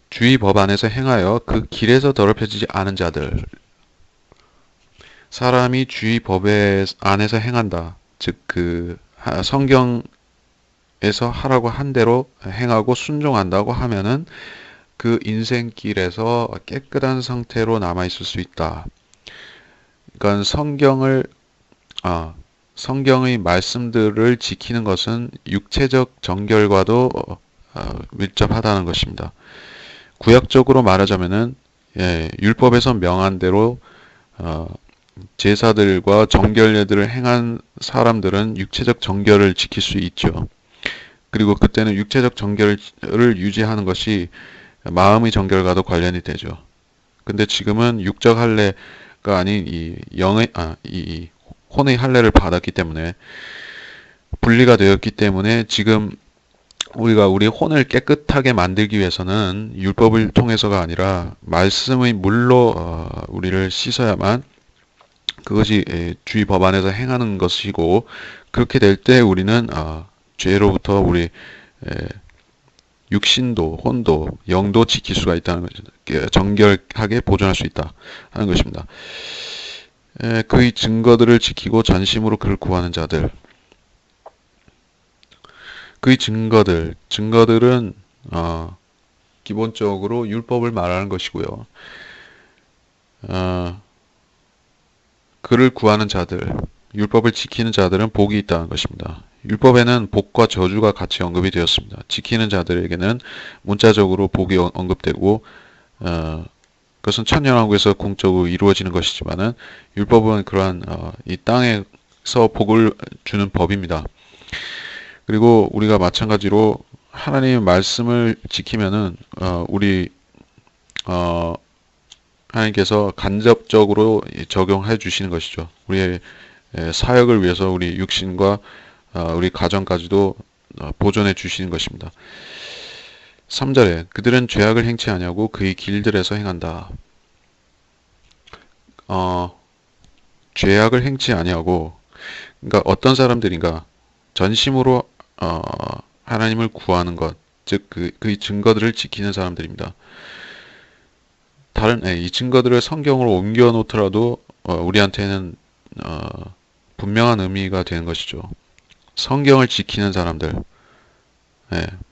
주의 법 안에서 행하여 그 길에서 더럽혀지지 않은 자들. 사람이 주의 법에 안에서 행한다. 즉 성경에서 하라고 한 대로 행하고 순종한다고 하면은 그 인생길에서 깨끗한 상태로 남아 있을 수 있다. 그러니까 성경의 말씀들을 지키는 것은 육체적 정결과도 밀접하다는 것입니다. 구약적으로 말하자면은 율법에서 명한 대로 제사들과 정결례들을 행한 사람들은 육체적 정결을 지킬 수 있죠. 그리고 그때는 육체적 정결을 유지하는 것이 마음의 정결과도 관련이 되죠. 근데 지금은 육적 할례가 아닌 이 혼의 할례를 받았기 때문에 분리가 되었기 때문에 지금 우리가 우리 혼을 깨끗하게 만들기 위해서는 율법을 통해서가 아니라 말씀의 물로 우리를 씻어야만 그것이 주의 법 안에서 행하는 것이고, 그렇게 될 때 우리는 죄로부터 우리 육신도 혼도 영도 지킬 수가 있다는 것입니다. 정결하게 보존할 수 있다 하는 것입니다. 그의 증거들을 지키고 전심으로 그를 구하는 자들. 그의 증거들은 기본적으로 율법을 말하는 것이고요. 그를 구하는 자들, 율법을 지키는 자들은 복이 있다는 것입니다. 율법에는 복과 저주가 같이 언급이 되었습니다. 지키는 자들에게는 문자적으로 복이 언급되고 그것은 천년왕국에서 공적으로 이루어지는 것이지만은 율법은 그러한 이 땅에서 복을 주는 법입니다. 그리고 우리가 마찬가지로 하나님의 말씀을 지키면은 하나님께서 간접적으로 적용해 주시는 것이죠. 우리의 사역을 위해서 우리 육신과 우리 가정까지도 보존해 주시는 것입니다. 3절에 그들은 죄악을 행치 아니하고 그의 길들에서 행한다. 죄악을 행치 아니하고, 그러니까 어떤 사람들인가 전심으로 하나님을 구하는 것, 즉 그의 증거들을 지키는 사람들입니다. 이 증거들을 성경으로 옮겨 놓더라도 우리한테는 분명한 의미가 되는 것이죠. 성경을 지키는 사람들,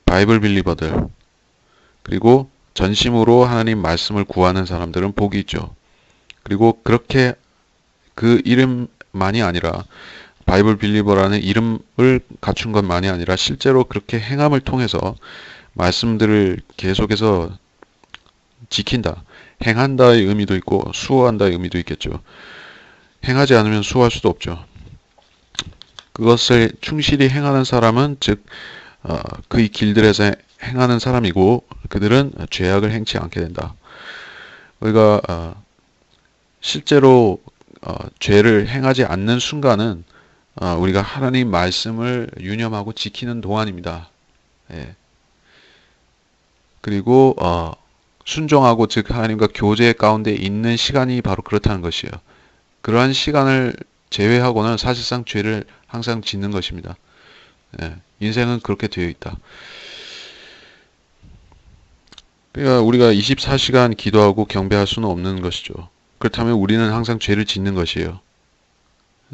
바이블 빌리버들, 그리고 전심으로 하나님 말씀을 구하는 사람들은 복이 있죠. 그리고 그렇게 그 이름만이 아니라 바이블 빌리버라는 이름을 갖춘 것만이 아니라 실제로 그렇게 행함을 통해서 말씀들을 계속해서 지킨다, 행한다의 의미도 있고 수호한다의 의미도 있겠죠. 행하지 않으면 수호할 수도 없죠. 그것을 충실히 행하는 사람은 즉 그의 길들에서 행하는 사람이고 그들은 죄악을 행치 않게 된다. 우리가 실제로 죄를 행하지 않는 순간은 우리가 하나님 말씀을 유념하고 지키는 동안입니다. 예. 그리고 순종하고 즉 하나님과 교제 가운데 있는 시간이 바로 그렇다는 것이에요. 그러한 시간을 제외하고는 사실상 죄를 항상 짓는 것입니다. 예. 인생은 그렇게 되어 있다. 그러니까 우리가 24시간 기도하고 경배할 수는 없는 것이죠. 그렇다면 우리는 항상 죄를 짓는 것이에요.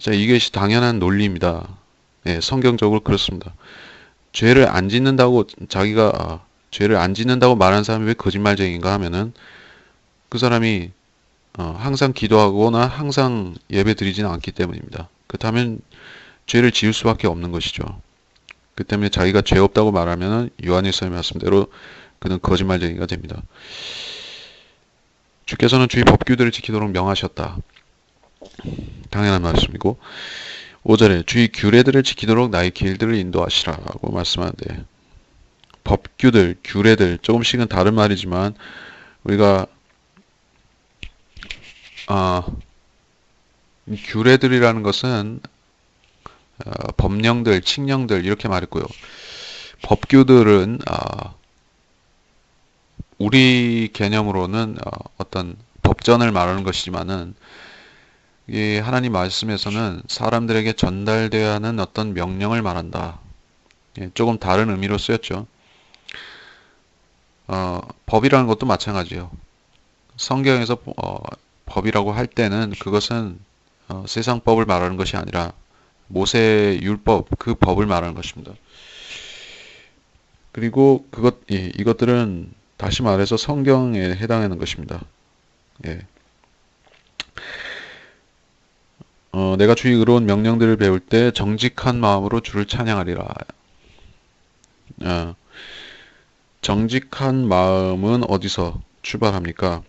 자, 이것이 당연한 논리입니다. 예, 성경적으로 그렇습니다. 죄를 안 짓는다고 자기가 죄를 안 짓는다고 말하는 사람이 왜 거짓말쟁인가 하면은 그 사람이 항상 기도하거나 항상 예배 드리지는 않기 때문입니다. 그렇다면 죄를 지을 수밖에 없는 것이죠. 그 때문에 자기가 죄 없다고 말하면은 요한일서의 말씀대로 그는 거짓말쟁이가 됩니다. 주께서는 주의 법규들을 지키도록 명하셨다. 당연한 말씀이고 5절에 주의 규례들을 지키도록 나의 길들을 인도하시라고 말씀하는데 법규들, 규례들 조금씩은 다른 말이지만 우리가 규례들이라는 것은 법령들, 칙령들 이렇게 말했고요. 법규들은 우리 개념으로는 어떤 법전을 말하는 것이지만은 이 하나님 말씀에서는 사람들에게 전달되어야 하는 어떤 명령을 말한다. 예, 조금 다른 의미로 쓰였죠. 법이라는 것도 마찬가지예요. 성경에서 법이라고 할 때는 그것은 세상 법을 말하는 것이 아니라 모세 율법 그 법을 말하는 것입니다. 그리고 이것들은 다시 말해서 성경에 해당하는 것입니다. 예. 내가 주의 의로운 명령들을 배울 때 정직한 마음으로 주를 찬양하리라. 정직한 마음은 어디서 출발합니까?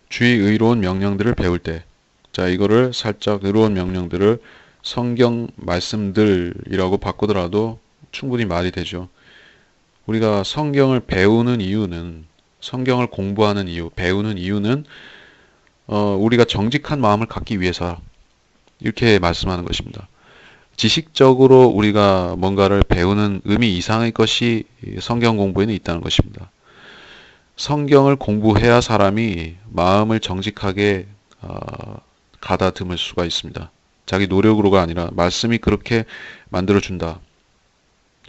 주의 의로운 명령들을 배울 때. 자, 이거를 살짝 의로운 명령들을 성경 말씀들이라고 바꾸더라도 충분히 말이 되죠. 우리가 성경을 배우는 이유는, 성경을 공부하는 이유, 배우는 이유는 우리가 정직한 마음을 갖기 위해서 이렇게 말씀하는 것입니다. 지식적으로 우리가 뭔가를 배우는 의미 이상의 것이 성경 공부에는 있다는 것입니다. 성경을 공부해야 사람이 마음을 정직하게 가다듬을 수가 있습니다. 자기 노력으로가 아니라 말씀이 그렇게 만들어준다.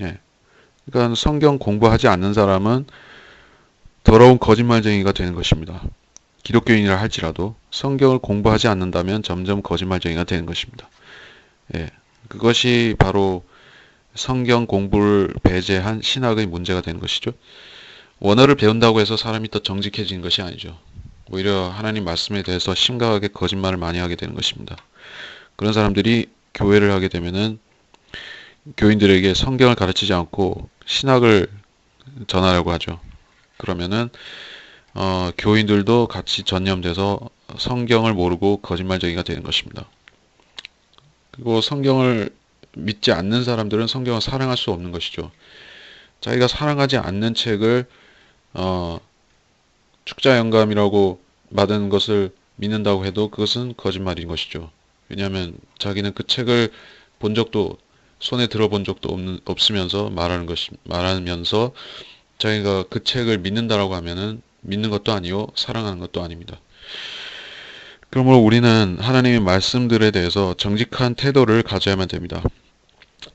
예. 그러니까 성경 공부하지 않는 사람은 더러운 거짓말쟁이가 되는 것입니다. 기독교인이라 할지라도 성경을 공부하지 않는다면 점점 거짓말쟁이가 되는 것입니다. 예. 그것이 바로 성경 공부를 배제한 신학의 문제가 되는 것이죠. 원어를 배운다고 해서 사람이 더 정직해지는 것이 아니죠. 오히려 하나님 말씀에 대해서 심각하게 거짓말을 많이 하게 되는 것입니다. 그런 사람들이 교회를 하게 되면은 교인들에게 성경을 가르치지 않고 신학을 전하려고 하죠. 그러면은 교인들도 같이 전념돼서 성경을 모르고 거짓말쟁이가 되는 것입니다. 그리고 성경을 믿지 않는 사람들은 성경을 사랑할 수 없는 것이죠. 자기가 사랑하지 않는 책을 축자 영감이라고 받은 것을 믿는다고 해도 그것은 거짓말인 것이죠. 왜냐하면 자기는 그 책을 본 적도 손에 들어본 적도 없으면서 말하면서 자기가 그 책을 믿는다라고 하면은 믿는 것도 아니요 사랑하는 것도 아닙니다. 그러므로 우리는 하나님의 말씀들에 대해서 정직한 태도를 가져야만 됩니다.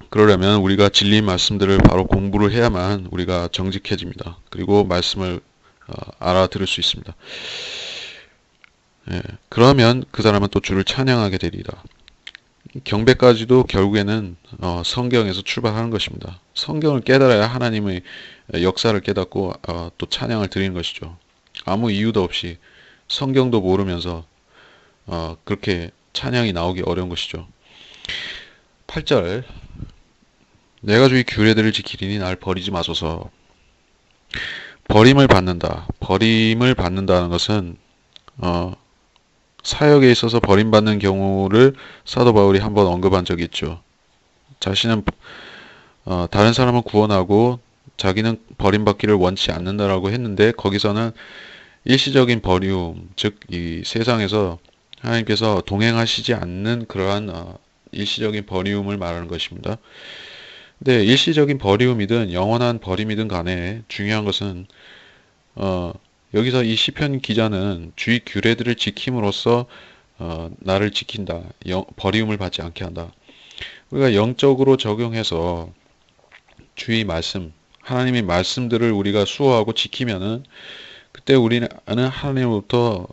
그러려면 우리가 진리 말씀들을 바로 공부를 해야만 우리가 정직해집니다. 그리고 말씀을 알아들을 수 있습니다. 예, 그러면 그 사람은 또 주를 찬양하게 되리라. 경배까지도 결국에는 성경에서 출발하는 것입니다. 성경을 깨달아야 하나님의 역사를 깨닫고 또 찬양을 드리는 것이죠. 아무 이유도 없이 성경도 모르면서 그렇게 찬양이 나오기 어려운 것이죠. 8절 내가 주의 규례들을 지키리니 날 버리지 마소서. 버림을 받는다. 버림을 받는다는 것은 사역에 있어서 버림받는 경우를 사도 바울이 한번 언급한 적이 있죠. 자신은 다른 사람은 구원하고 자기는 버림받기를 원치 않는다라고 했는데 거기서는 일시적인 버리움, 즉 이 세상에서 하나님께서 동행하시지 않는 그러한 일시적인 버리움을 말하는 것입니다. 근데 일시적인 버리움이든 영원한 버림이든 간에 중요한 것은 어, 여기서 이 시편 기자는 주의 규례들을 지킴으로써 나를 지킨다. 버리움을 받지 않게 한다. 우리가 영적으로 적용해서 주의 말씀, 하나님의 말씀들을 우리가 수호하고 지키면은 그때 우리는 하나님으로부터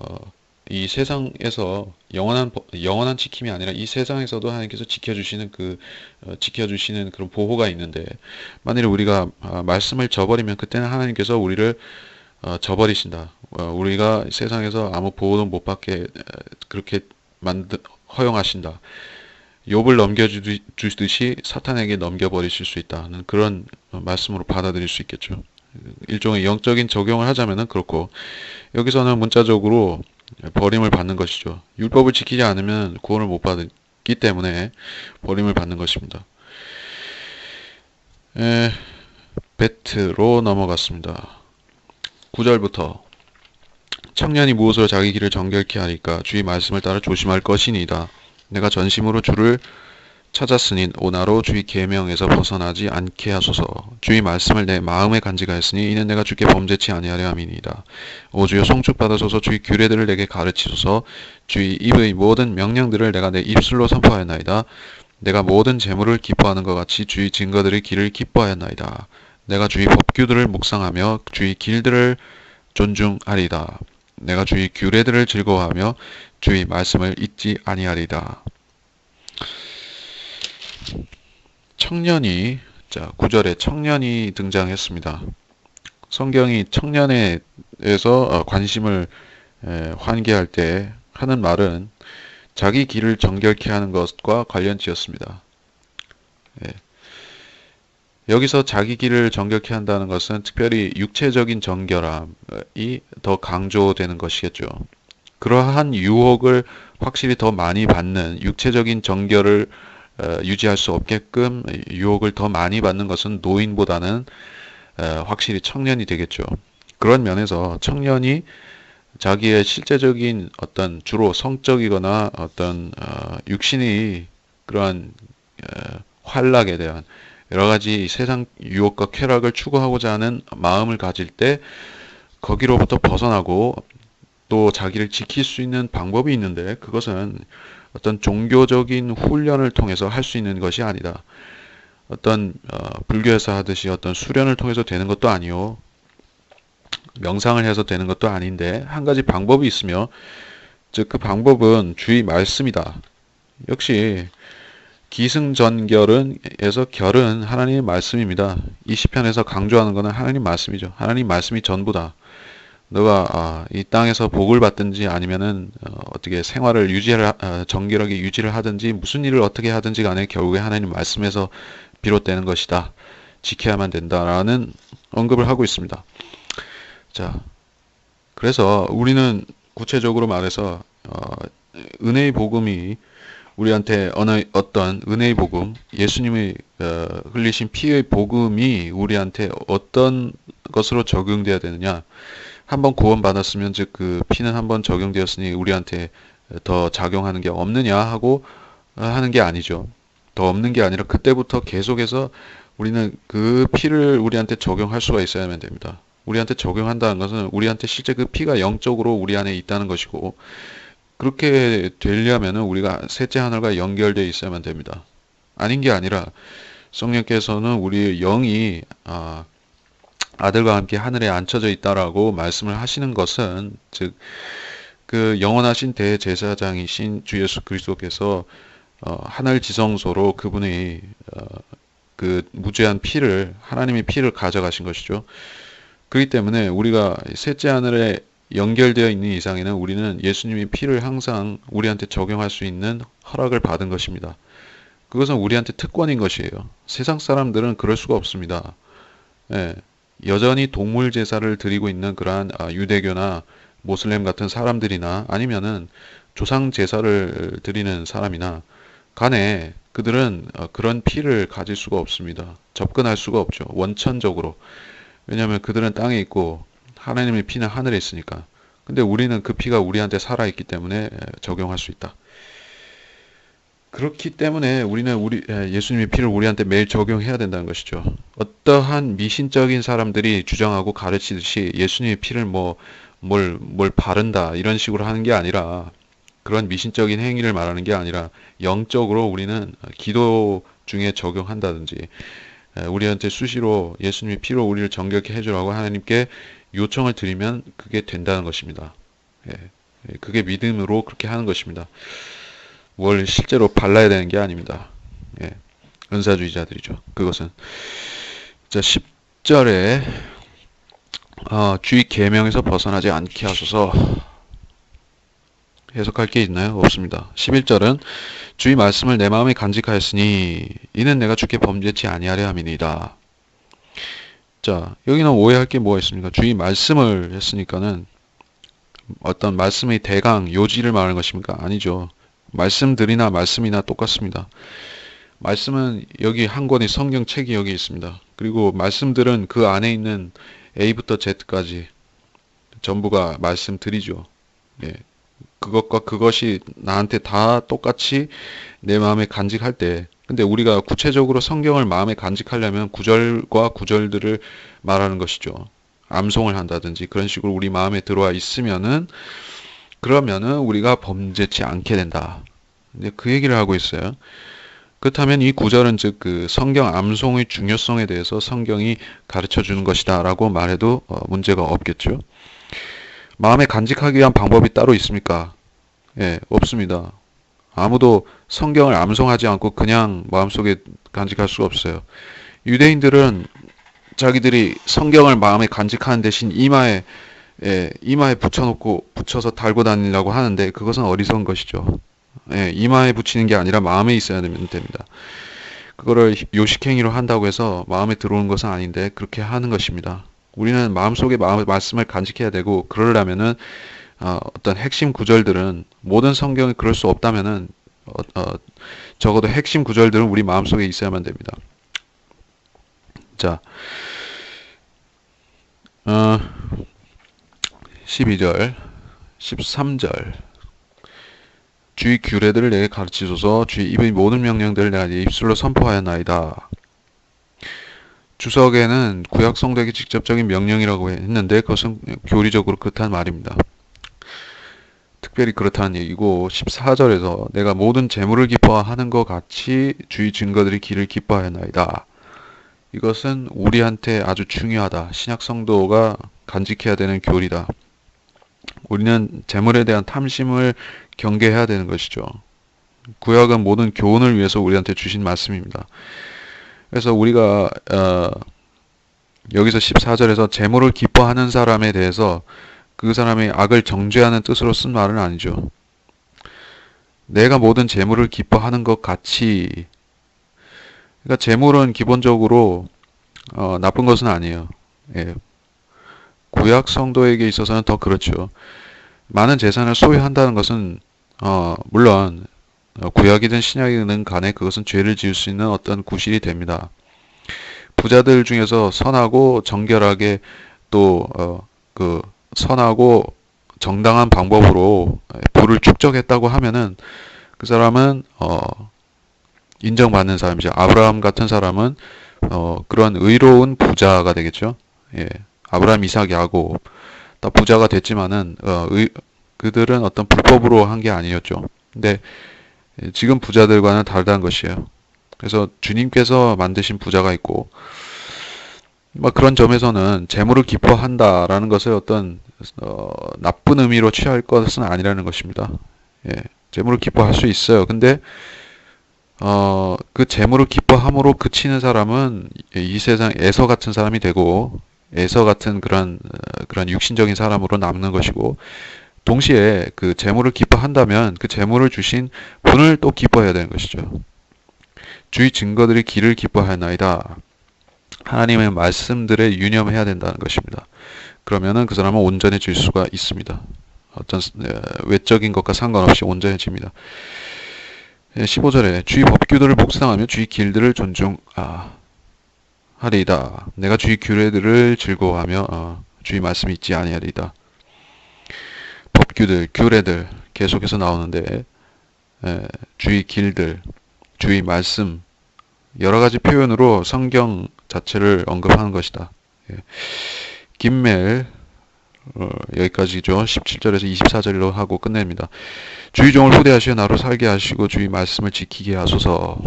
이 세상에서 영원한 지킴이 아니라 이 세상에서도 하나님께서 지켜주시는 그런 보호가 있는데 만일에 우리가 말씀을 저버리면 그때는 하나님께서 우리를 저버리신다. 우리가 세상에서 아무 보호도 못 받게 그렇게 허용하신다. 욥을 넘겨주듯이 사탄에게 넘겨버리실 수 있다는 그런 말씀으로 받아들일 수 있겠죠. 일종의 영적인 적용을 하자면은 그렇고 여기서는 문자적으로 버림을 받는 것이죠. 율법을 지키지 않으면 구원을 못 받기 때문에 버림을 받는 것입니다. 베트로 넘어갔습니다. 9절부터 청년이 무엇으로 자기 길을 정결케 하리까 주의 말씀을 따라 조심할 것이니이다. 내가 전심으로 주를 찾았으니 오나로 주의 계명에서 벗어나지 않게 하소서. 주의 말씀을 내 마음에 간직하였으니 이는 내가 주께 범죄치 아니하려 함이니이다. 오 주여 송축받으소서. 주의 규례들을 내게 가르치소서. 주의 입의 모든 명령들을 내가 내 입술로 선포하였나이다. 내가 모든 재물을 기뻐하는 것 같이 주의 증거들의 길을 기뻐하였나이다. 내가 주의 법규들을 묵상하며 주의 길들을 존중하리다. 내가 주의 규례들을 즐거워하며 주의 말씀을 잊지 아니하리다. 청년이, 자, 9절에 청년이 등장했습니다. 성경이 청년에 대해서 관심을 환기할 때 하는 말은 자기 길을 정결케 하는 것과 관련지었습니다. 예. 여기서 자기 길을 정결케 한다는 것은 특별히 육체적인 정결함이 더 강조되는 것이겠죠. 그러한 유혹을 확실히 더 많이 받는 육체적인 정결을 유지할 수 없게끔 유혹을 더 많이 받는 것은 노인보다는 확실히 청년이 되겠죠. 그런 면에서 청년이 자기의 실제적인 어떤 주로 성적이거나 어떤 육신의 그러한 활락에 대한 여러 가지 세상 유혹과 쾌락을 추구하고자 하는 마음을 가질 때 거기로부터 벗어나고 또 자기를 지킬 수 있는 방법이 있는데 그것은 어떤 종교적인 훈련을 통해서 할 수 있는 것이 아니다. 어떤 불교에서 하듯이 어떤 수련을 통해서 되는 것도 아니요. 명상을 해서 되는 것도 아닌데 한 가지 방법이 있으며 즉 그 방법은 주의 말씀이다. 역시 기승전결은에서 결은 하나님의 말씀입니다. 이 시편에서 강조하는 것은 하나님 말씀이죠. 하나님 말씀이 전부다. 너가 이 땅에서 복을 받든지 아니면은 어떻게 생활을 정결하게 유지를 하든지 무슨 일을 어떻게 하든지 간에 결국에 하나님 말씀에서 비롯되는 것이다. 지켜야만 된다라는 언급을 하고 있습니다. 자, 그래서 우리는 구체적으로 말해서 은혜의 복음이 우리한테 어떤 은혜의 복음, 예수님의 흘리신 피의 복음이 우리한테 어떤 것으로 적용돼야 되느냐? 한번 구원받았으면 즉 그 피는 한번 적용되었으니 우리한테 더 작용하는 게 없느냐 하고 하는 게 아니죠. 더 없는 게 아니라 그때부터 계속해서 우리는 그 피를 우리한테 적용할 수가 있어야만 됩니다. 우리한테 적용한다는 것은 우리한테 실제 그 피가 영적으로 우리 안에 있다는 것이고 그렇게 되려면은 우리가 셋째 하늘과 연결되어 있어야만 됩니다. 아닌 게 아니라 성령께서는 우리의 영이 아들과 함께 하늘에 앉혀져 있다라고 말씀을 하시는 것은 즉 그 영원하신 대제사장이신 주 예수 그리스도께서 하늘 지성소로 그분의 그 무죄한 피를 하나님의 피를 가져가신 것이죠. 그렇기 때문에 우리가 셋째 하늘에 연결되어 있는 이상에는 우리는 예수님의 피를 항상 우리한테 적용할 수 있는 허락을 받은 것입니다. 그것은 우리한테 특권인 것이에요. 세상 사람들은 그럴 수가 없습니다. 예, 여전히 동물 제사를 드리고 있는 그러한 유대교나 모슬렘 같은 사람들이나 아니면은 조상 제사를 드리는 사람이나 간에 그들은 그런 피를 가질 수가 없습니다. 접근할 수가 없죠. 원천적으로. 왜냐하면 그들은 땅에 있고 하나님의 피는 하늘에 있으니까. 근데 우리는 그 피가 우리한테 살아있기 때문에 적용할 수 있다. 그렇기 때문에 우리는 예수님의 피를 우리한테 매일 적용해야 된다는 것이죠. 어떠한 미신적인 사람들이 주장하고 가르치듯이 예수님의 피를 뭘 바른다 이런 식으로 하는 게 아니라, 그런 미신적인 행위를 말하는 게 아니라 영적으로 우리는 기도 중에 적용한다든지 우리한테 수시로 예수님의 피로 우리를 정결케 해주라고 하나님께 요청을 드리면 그게 된다는 것입니다. 그게 믿음으로 그렇게 하는 것입니다. 뭘 실제로 발라야 되는 게 아닙니다. 은사주의자들이죠. 그것은. 자, 10절에 주의 계명에서 벗어나지 않게 하소서. 해석할 게 있나요? 없습니다. 11절은 주의 말씀을 내 마음에 간직하였으니 이는 내가 주께 범죄치 아니하려 함이니이다. 자, 여기는 오해할 게 뭐가 있습니까? 주의 말씀을 했으니까는 어떤 말씀의 대강, 요지를 말하는 것입니까? 아니죠. 말씀들이나 말씀이나 똑같습니다. 말씀은 여기 한 권의 성경책이 여기 있습니다. 그리고 말씀들은 그 안에 있는 A부터 Z까지 전부가 말씀들이죠. 그것과 그것이 나한테 다 똑같이 내 마음에 간직할 때, 근데 우리가 구체적으로 성경을 마음에 간직하려면 구절과 구절들을 말하는 것이죠. 암송을 한다든지 그런 식으로 우리 마음에 들어와 있으면은, 그러면은 우리가 범죄치 않게 된다. 이제 그 얘기를 하고 있어요. 그렇다면 이 구절은 즉 그 성경 암송의 중요성에 대해서 성경이 가르쳐 주는 것이다 라고 말해도 문제가 없겠죠. 마음에 간직하기 위한 방법이 따로 있습니까? 없습니다. 아무도 성경을 암송하지 않고 그냥 마음속에 간직할 수가 없어요. 유대인들은 자기들이 성경을 마음에 간직하는 대신 이마에 붙여서 달고 다니려고 하는데 그것은 어리석은 것이죠. 이마에 붙이는 게 아니라 마음에 있어야 됩니다. 그거를 요식행위로 한다고 해서 마음에 들어오는 것은 아닌데 그렇게 하는 것입니다. 우리는 마음속에 말씀을 간직해야 되고, 그러려면은 어떤 핵심 구절들은, 모든 성경이 그럴 수 없다면은 적어도 핵심 구절들은 우리 마음속에 있어야만 됩니다. 자, 12절, 13절. 주의 규례들을 내게 가르치소서. 주의 입의 모든 명령들을 내가 네 입술로 선포하였나이다. 주석에는 구약 성도에게 직접적인 명령이라고 했는데 그것은 교리적으로 그렇다는 말입니다. 특별히 그렇다는 얘기고, 14절에서 내가 모든 재물을 기뻐하는 것 같이 주의 증거들이 길을 기뻐하였나이다. 이것은 우리한테 아주 중요하다. 신약 성도가 간직해야 되는 교리다. 우리는 재물에 대한 탐심을 경계해야 되는 것이죠. 구약은 모든 교훈을 위해서 우리한테 주신 말씀입니다. 그래서 우리가 여기서 14절에서 재물을 기뻐하는 사람에 대해서 그 사람의 악을 정죄하는 뜻으로 쓴 말은 아니죠. 내가 모든 재물을 기뻐하는 것 같이. 그러니까 재물은 기본적으로 나쁜 것은 아니에요. 구약 성도에게 있어서는 더 그렇죠. 많은 재산을 소유한다는 것은 물론 구약이든 신약이든 간에 그것은 죄를 지을 수 있는 어떤 구실이 됩니다. 부자들 중에서 선하고 정결하게 또 선하고 정당한 방법으로 부를 축적했다고 하면은 그 사람은 인정받는 사람이죠. 아브라함 같은 사람은 그런 의로운 부자가 되겠죠. 아브라함, 이삭, 야곱 다 부자가 됐지만은 그들은 어떤 불법으로 한 게 아니었죠. 근데 지금 부자들과는 다르다는 것이에요. 그래서 주님께서 만드신 부자가 있고, 그런 점에서는 재물을 기뻐한다라는 것을 어떤 나쁜 의미로 취할 것은 아니라는 것입니다. 재물을 기뻐할 수 있어요. 근데 그 재물을 기뻐함으로 그치는 사람은 이 세상 에서 같은 사람이 되고, 에서 같은 그런 육신적인 사람으로 남는 것이고, 동시에 그 재물을 기뻐한다면 그 재물을 주신 분을 또 기뻐해야 되는 것이죠. 주의 증거들이 길을 기뻐하였나이다. 하나님의 말씀들에 유념해야 된다는 것입니다. 그러면은 그 사람은 온전해질 수가 있습니다. 어떤 외적인 것과 상관없이 온전해집니다. 15절에 주의 법규들을 묵상하며 주의 길들을 존중하리이다. 내가 주의 규례들을 즐거워하며 주의 말씀이 있지 아니하리이다. 법규들, 규례들 계속해서 나오는데 주의 길들, 주의 말씀 여러 가지 표현으로 성경 자체를 언급하는 것이다. 김멜 여기까지죠. 17절에서 24절로 하고 끝냅니다. 주의 종을 후대하시어 나로 살게 하시고 주의 말씀을 지키게 하소서.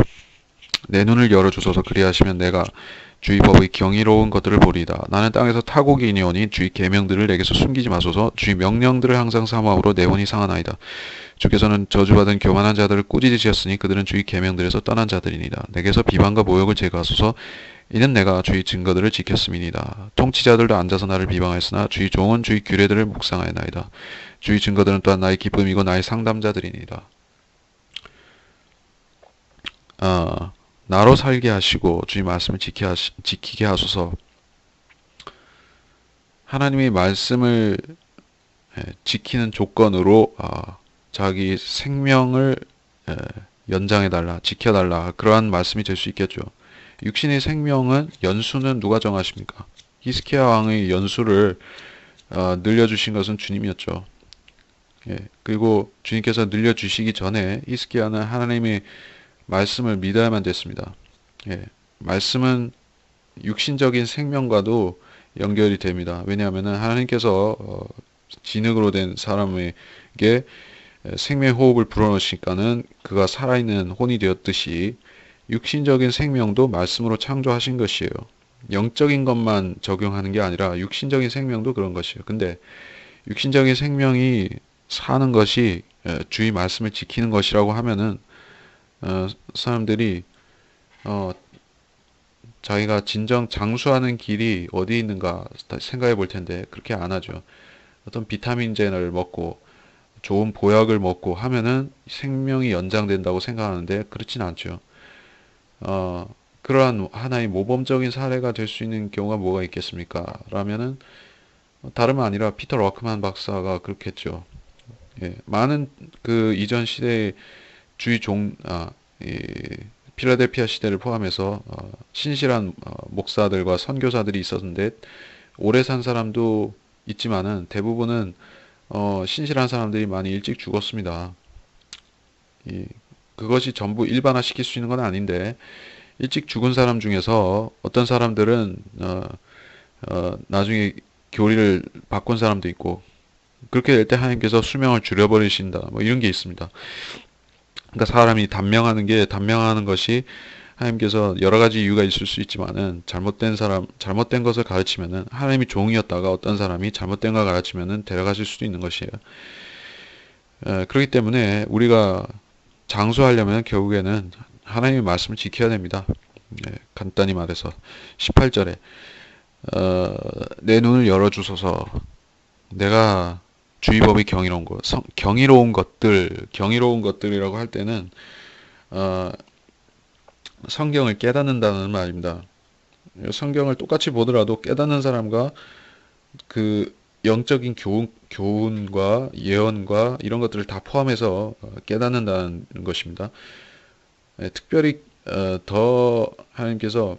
내 눈을 열어주소서. 그리하시면 내가 주의 법의 경이로운 것들을 보리이다. 나는 땅에서 타국이니오니 주의 계명들을 내게서 숨기지 마소서. 주의 명령들을 항상 사모함으로 내 혼이 상하나이다. 주께서는 저주받은 교만한 자들을 꾸짖으셨으니 그들은 주의 계명들에서 떠난 자들이니이다. 내게서 비방과 모욕을 제거하소서. 이는 내가 주의 증거들을 지켰음이니이다. 통치자들도 앉아서 나를 비방하였으나 주의 종은 주의 규례들을 묵상하였나이다. 주의 증거들은 또한 나의 기쁨이고 나의 상담자들이니이다. 나로 살게 하시고 주의 말씀을 지키게 하소서. 하나님의 말씀을 지키는 조건으로 자기 생명을 연장해달라, 지켜달라, 그러한 말씀이 될 수 있겠죠. 육신의 생명은 연수는 누가 정하십니까? 히스기야 왕의 연수를 늘려주신 것은 주님이었죠. 그리고 주님께서 늘려주시기 전에 히스기야는 하나님의 말씀을 믿어야만 됐습니다. 말씀은 육신적인 생명과도 연결이 됩니다. 왜냐하면 하나님께서 진흙으로 된 사람에게 생명의 호흡을 불어넣으시니까는 그가 살아있는 혼이 되었듯이 육신적인 생명도 말씀으로 창조하신 것이에요. 영적인 것만 적용하는 게 아니라 육신적인 생명도 그런 것이에요. 근데 육신적인 생명이 사는 것이 주의 말씀을 지키는 것이라고 하면은 사람들이 자기가 진정 장수하는 길이 어디 있는가 생각해 볼 텐데 그렇게 안 하죠. 어떤 비타민제를 먹고 좋은 보약을 먹고 하면은 생명이 연장된다고 생각하는데 그렇진 않죠. 그러한 하나의 모범적인 사례가 될 수 있는 경우가 뭐가 있겠습니까? 라면은 다름 아니라 피터 워크만 박사가 그렇겠죠. 많은 그 이전 시대의 이 필라델피아 시대를 포함해서 신실한 목사들과 선교사들이 있었는데 오래 산 사람도 있지만은 대부분은 신실한 사람들이 많이 일찍 죽었습니다. 그것이 전부 일반화시킬 수 있는 건 아닌데 일찍 죽은 사람 중에서 어떤 사람들은 나중에 교리를 바꾼 사람도 있고 그렇게 될 때 하나님께서 수명을 줄여버리신다. 뭐 이런 게 있습니다. 그러니까 사람이 단명하는 것이 하나님께서 여러 가지 이유가 있을 수 있지만은 잘못된 것을 가르치면은 하나님이 종이었다가 어떤 사람이 잘못된 걸 가르치면은 데려가실 수도 있는 것이에요. 그렇기 때문에 우리가 장수하려면 결국에는 하나님의 말씀을 지켜야 됩니다. 간단히 말해서 18절에 내 눈을 열어주소서. 내가 주의 법이 경이로운 것들이라고 할 때는 성경을 깨닫는다는 말입니다. 성경을 똑같이 보더라도 깨닫는 사람과 그 영적인 교훈과 예언과 이런 것들을 다 포함해서 깨닫는다는 것입니다. 특별히 더 하나님께서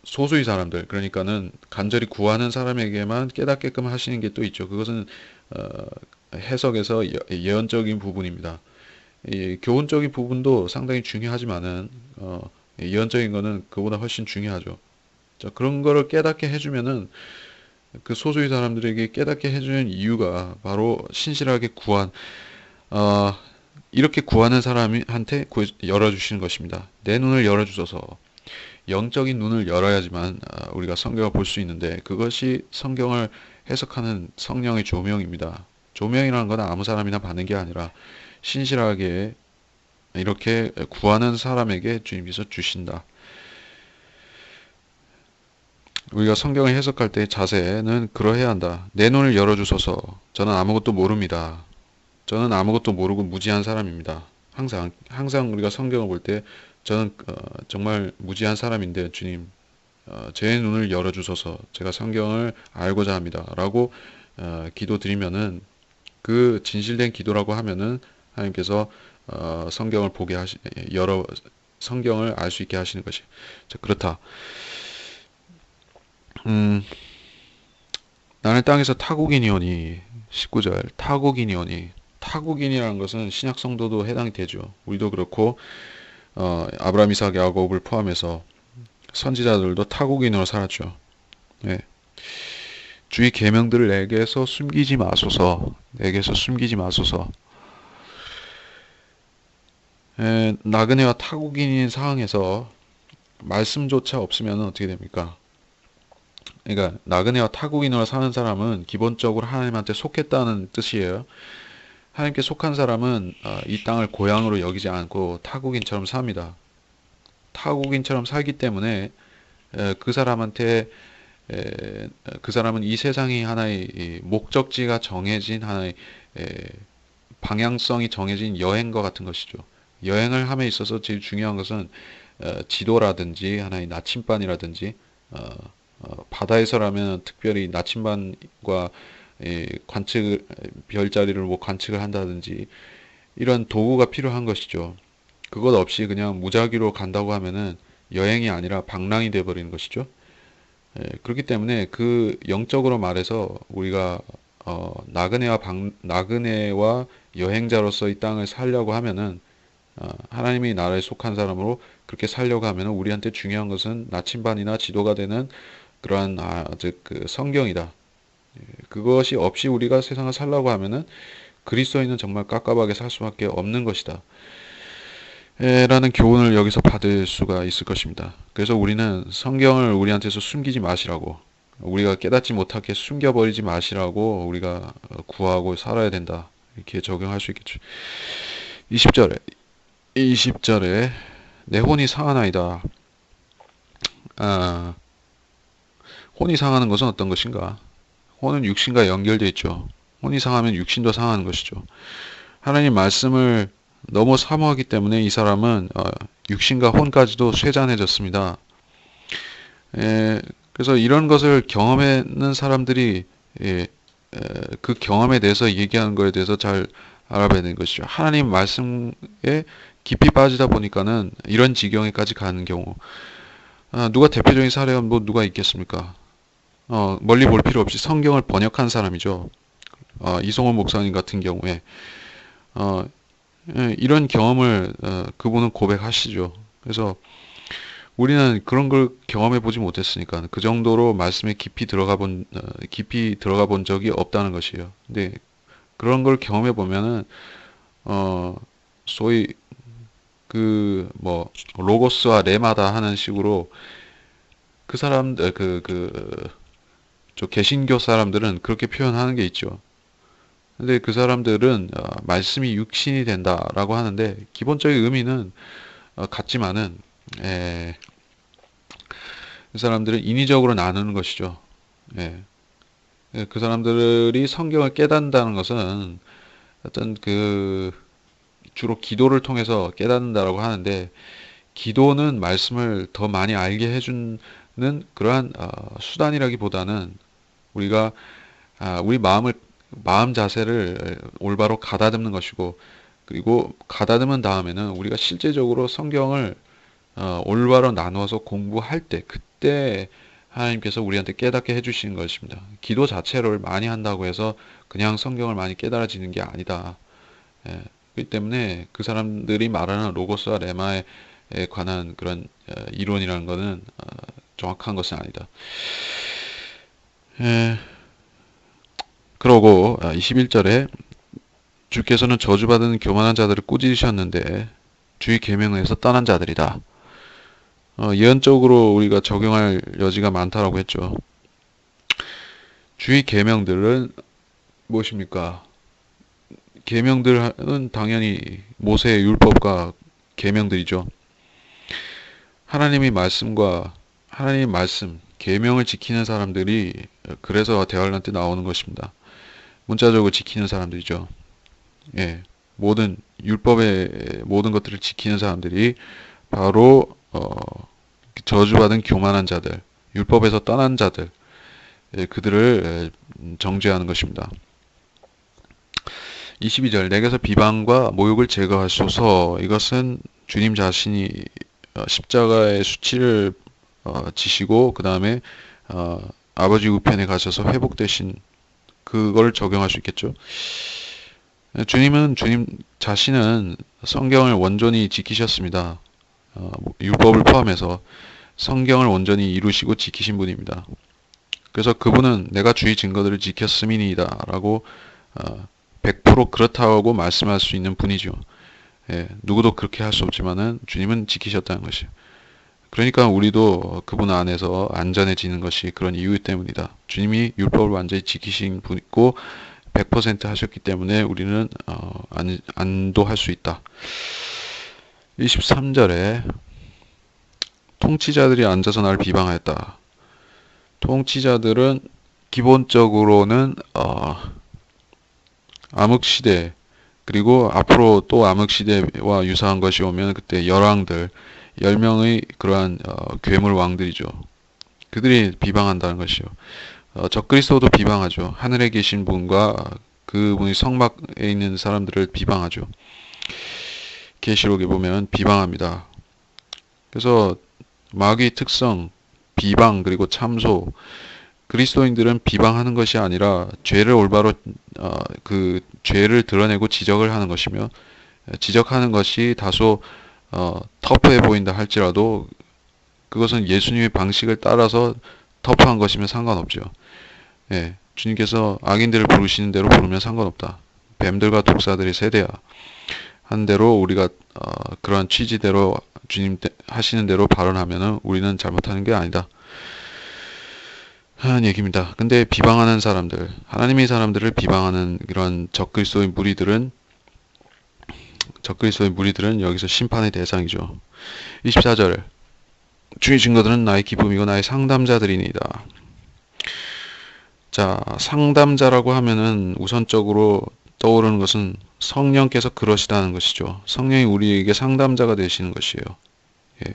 소수의 사람들, 그러니까는 간절히 구하는 사람에게만 깨닫게끔 하시는 게 또 있죠. 그것은 해석에서 예언적인 부분입니다. 이 교훈적인 부분도 상당히 중요하지만은 예언적인 거는 그보다 훨씬 중요하죠. 자, 그런 거를 깨닫게 해주면은 그 소수의 사람들에게 깨닫게 해주는 이유가 바로 신실하게 이렇게 구하는 사람한테 열어주시는 것입니다. 내 눈을 열어주셔서 영적인 눈을 열어야지만 우리가 성경을 볼 수 있는데 그것이 성경을 해석하는 성령의 조명입니다. 조명이라는 건 아무 사람이나 받는 게 아니라 신실하게 이렇게 구하는 사람에게 주님께서 주신다. 우리가 성경을 해석할 때의 자세는 그러해야 한다. 내 눈을 열어주소서. 저는 아무것도 모릅니다. 저는 아무것도 모르고 무지한 사람입니다. 항상 우리가 성경을 볼 때 저는 정말 무지한 사람인데 주님 제 눈을 열어주소서. 제가 성경을 알고자 합니다. 라고 기도 드리면은 그 진실된 기도라고 하면은 하나님께서 성경을 보게 여러 성경을 알 수 있게 하시는 것이. 자, 그렇다. 음, 나는 땅에서 타국인이오니 19절 타국인이오니 타국인이라는 것은 신약 성도도 해당이 되죠. 우리도 그렇고 아브라함, 이삭, 야곱을 포함해서 선지자들도 타국인으로 살았죠. 네. 주의 계명들을 내게서 숨기지 마소서. 내게서 숨기지 마소서. 나그네와 타국인인 상황에서 말씀조차 없으면 어떻게 됩니까? 그러니까 나그네와 타국인으로 사는 사람은 기본적으로 하나님한테 속했다는 뜻이에요. 하나님께 속한 사람은 이 땅을 고향으로 여기지 않고 타국인처럼 삽니다. 타국인처럼 살기 때문에 그 사람한테 그 사람은 이 세상이 하나의 목적지가 정해진 하나의 방향성이 정해진 여행과 같은 것이죠. 여행을 함에 있어서 제일 중요한 것은 지도라든지 하나의 나침반이라든지 바다에서라면 특별히 나침반과 관측 별자리를 뭐 관측을 한다든지 이런 도구가 필요한 것이죠. 그것 없이 그냥 무작위로 간다고 하면은 여행이 아니라 방랑이 돼 버리는 것이죠. 그렇기 때문에 그 영적으로 말해서 우리가 나그네와 여행자로서 이 땅을 살려고 하면은 하나님의 나라에 속한 사람으로 그렇게 살려고 하면은 우리한테 중요한 것은 나침반이나 지도가 되는 그러한 즉 그 성경이다. 그것이 없이 우리가 세상을 살려고 하면은 그리스도인은 정말 깝깝하게 살 수밖에 없는 것이다. 라는 교훈을 여기서 받을 수가 있을 것입니다. 그래서 우리는 성경을 우리한테서 숨기지 마시라고, 우리가 깨닫지 못하게 숨겨버리지 마시라고 우리가 구하고 살아야 된다. 이렇게 적용할 수 있겠죠. 20절에 내 혼이 상하나이다. 혼이 상하는 것은 어떤 것인가? 혼은 육신과 연결되어 있죠. 혼이 상하면 육신도 상하는 것이죠. 하나님 말씀을 너무 사모하기 때문에 이 사람은 육신과 혼까지도 쇠잔해졌습니다. 그래서 이런 것을 경험하는 사람들이 그 경험에 대해서 얘기하는 것에 대해서 잘 알아봐야 되는 것이죠. 하나님 말씀에 깊이 빠지다 보니까는 이런 지경에까지 가는 경우. 누가 대표적인 사례가 뭐 누가 있겠습니까? 멀리 볼 필요 없이 성경을 번역한 사람이죠. 이송원 목사님 같은 경우에 이런 경험을 그분은 고백하시죠. 그래서 우리는 그런 걸 경험해 보지 못했으니까 그 정도로 말씀에 깊이 들어가 본 적이 없다는 것이에요. 근데 그런 걸 경험해 보면은 소위 그 뭐 로고스와 레마다 하는 식으로 그 사람들 저 개신교 사람들은 그렇게 표현하는 게 있죠. 근데 그 사람들은 말씀이 육신이 된다라고 하는데 기본적인 의미는 같지만은 그 사람들은 인위적으로 나누는 것이죠. 예. 그 사람들이 성경을 깨닫는다는 것은 어떤 그 주로 기도를 통해서 깨닫는다라고 하는데 기도는 말씀을 더 많이 알게 해주는 그러한 수단이라기보다는 우리가 우리 마음 자세를 올바로 가다듬는 것이고 그리고 가다듬은 다음에는 우리가 실제적으로 성경을 올바로 나누어서 공부할 때 그때 하나님께서 우리한테 깨닫게 해주시는 것입니다. 기도 자체를 많이 한다고 해서 그냥 성경을 많이 깨달아지는 게 아니다. 그렇기 때문에 그 사람들이 말하는 로고스와 레마에 관한 그런 이론이라는 것은 정확한 것은 아니다. 그러고 21절에 주께서는 저주받은 교만한 자들을 꾸짖으셨는데 주의 계명에서 떠난 자들이다. 예언적으로 우리가 적용할 여지가 많다라고 했죠. 주의 계명들은 무엇입니까? 계명들은 당연히 모세의 율법과 계명들이죠. 하나님의 말씀과 하나님의 말씀, 계명을 지키는 사람들이 그래서 대환란 때 나오는 것입니다. 문자적으로 지키는 사람들이죠. 예, 모든 율법의 모든 것들을 지키는 사람들이 바로 저주받은 교만한 자들, 율법에서 떠난 자들, 그들을 정죄하는 것입니다. 22절 내게서 비방과 모욕을 제거하소서. 이것은 주님 자신이 십자가의 수치를 지시고 그 다음에 아버지 우편에 가셔서 회복되신 그걸 적용할 수 있겠죠. 주님 자신은 성경을 온전히 지키셨습니다. 율법을 포함해서 성경을 온전히 이루시고 지키신 분입니다. 그래서 그분은 내가 주의 증거들을 지켰음이니이다 라고 100% 그렇다고 말씀할 수 있는 분이죠. 예, 누구도 그렇게 할 수 없지만은 주님은 지키셨다는 것이에요. 그러니까 우리도 그분 안에서 안전해지는 것이 그런 이유 때문이다. 주님이 율법을 완전히 지키신 분이고 100% 하셨기 때문에 우리는 안도할 수 있다. 23절에 통치자들이 앉아서 나를 비방하였다. 통치자들은 기본적으로는 암흑시대 그리고 앞으로 또 암흑시대와 유사한 것이 오면 그때 열왕들 10명의 그러한 괴물 왕들이죠. 그들이 비방한다는 것이요. 적그리스도도 비방하죠. 하늘에 계신 분과 그분의 성막에 있는 사람들을 비방하죠. 계시록에 보면 비방합니다. 그래서 마귀의 특성, 비방 그리고 참소. 그리스도인들은 비방하는 것이 아니라 죄를 올바로 그 죄를 드러내고 지적을 하는 것이며 지적하는 것이 다소 터프해 보인다 할지라도 그것은 예수님의 방식을 따라서 터프한 것이면 상관없죠. 예, 주님께서 악인들을 부르시는 대로 부르면 상관없다. 뱀들과 독사들의 세대야. 한 대로 우리가 그러한 취지대로 주님 하시는 대로 발언하면은 우리는 잘못하는 게 아니다 하는 얘기입니다. 근데 비방하는 사람들, 하나님의 사람들을 비방하는 이런 적그리스도의 무리들은 여기서 심판의 대상이죠. 24절 주의 증거들은 나의 기쁨이고 나의 상담자들이니이다. 자, 상담자라고 하면은 우선적으로 떠오르는 것은 성령께서 그러시다는 것이죠. 성령이 우리에게 상담자가 되시는 것이에요. 예.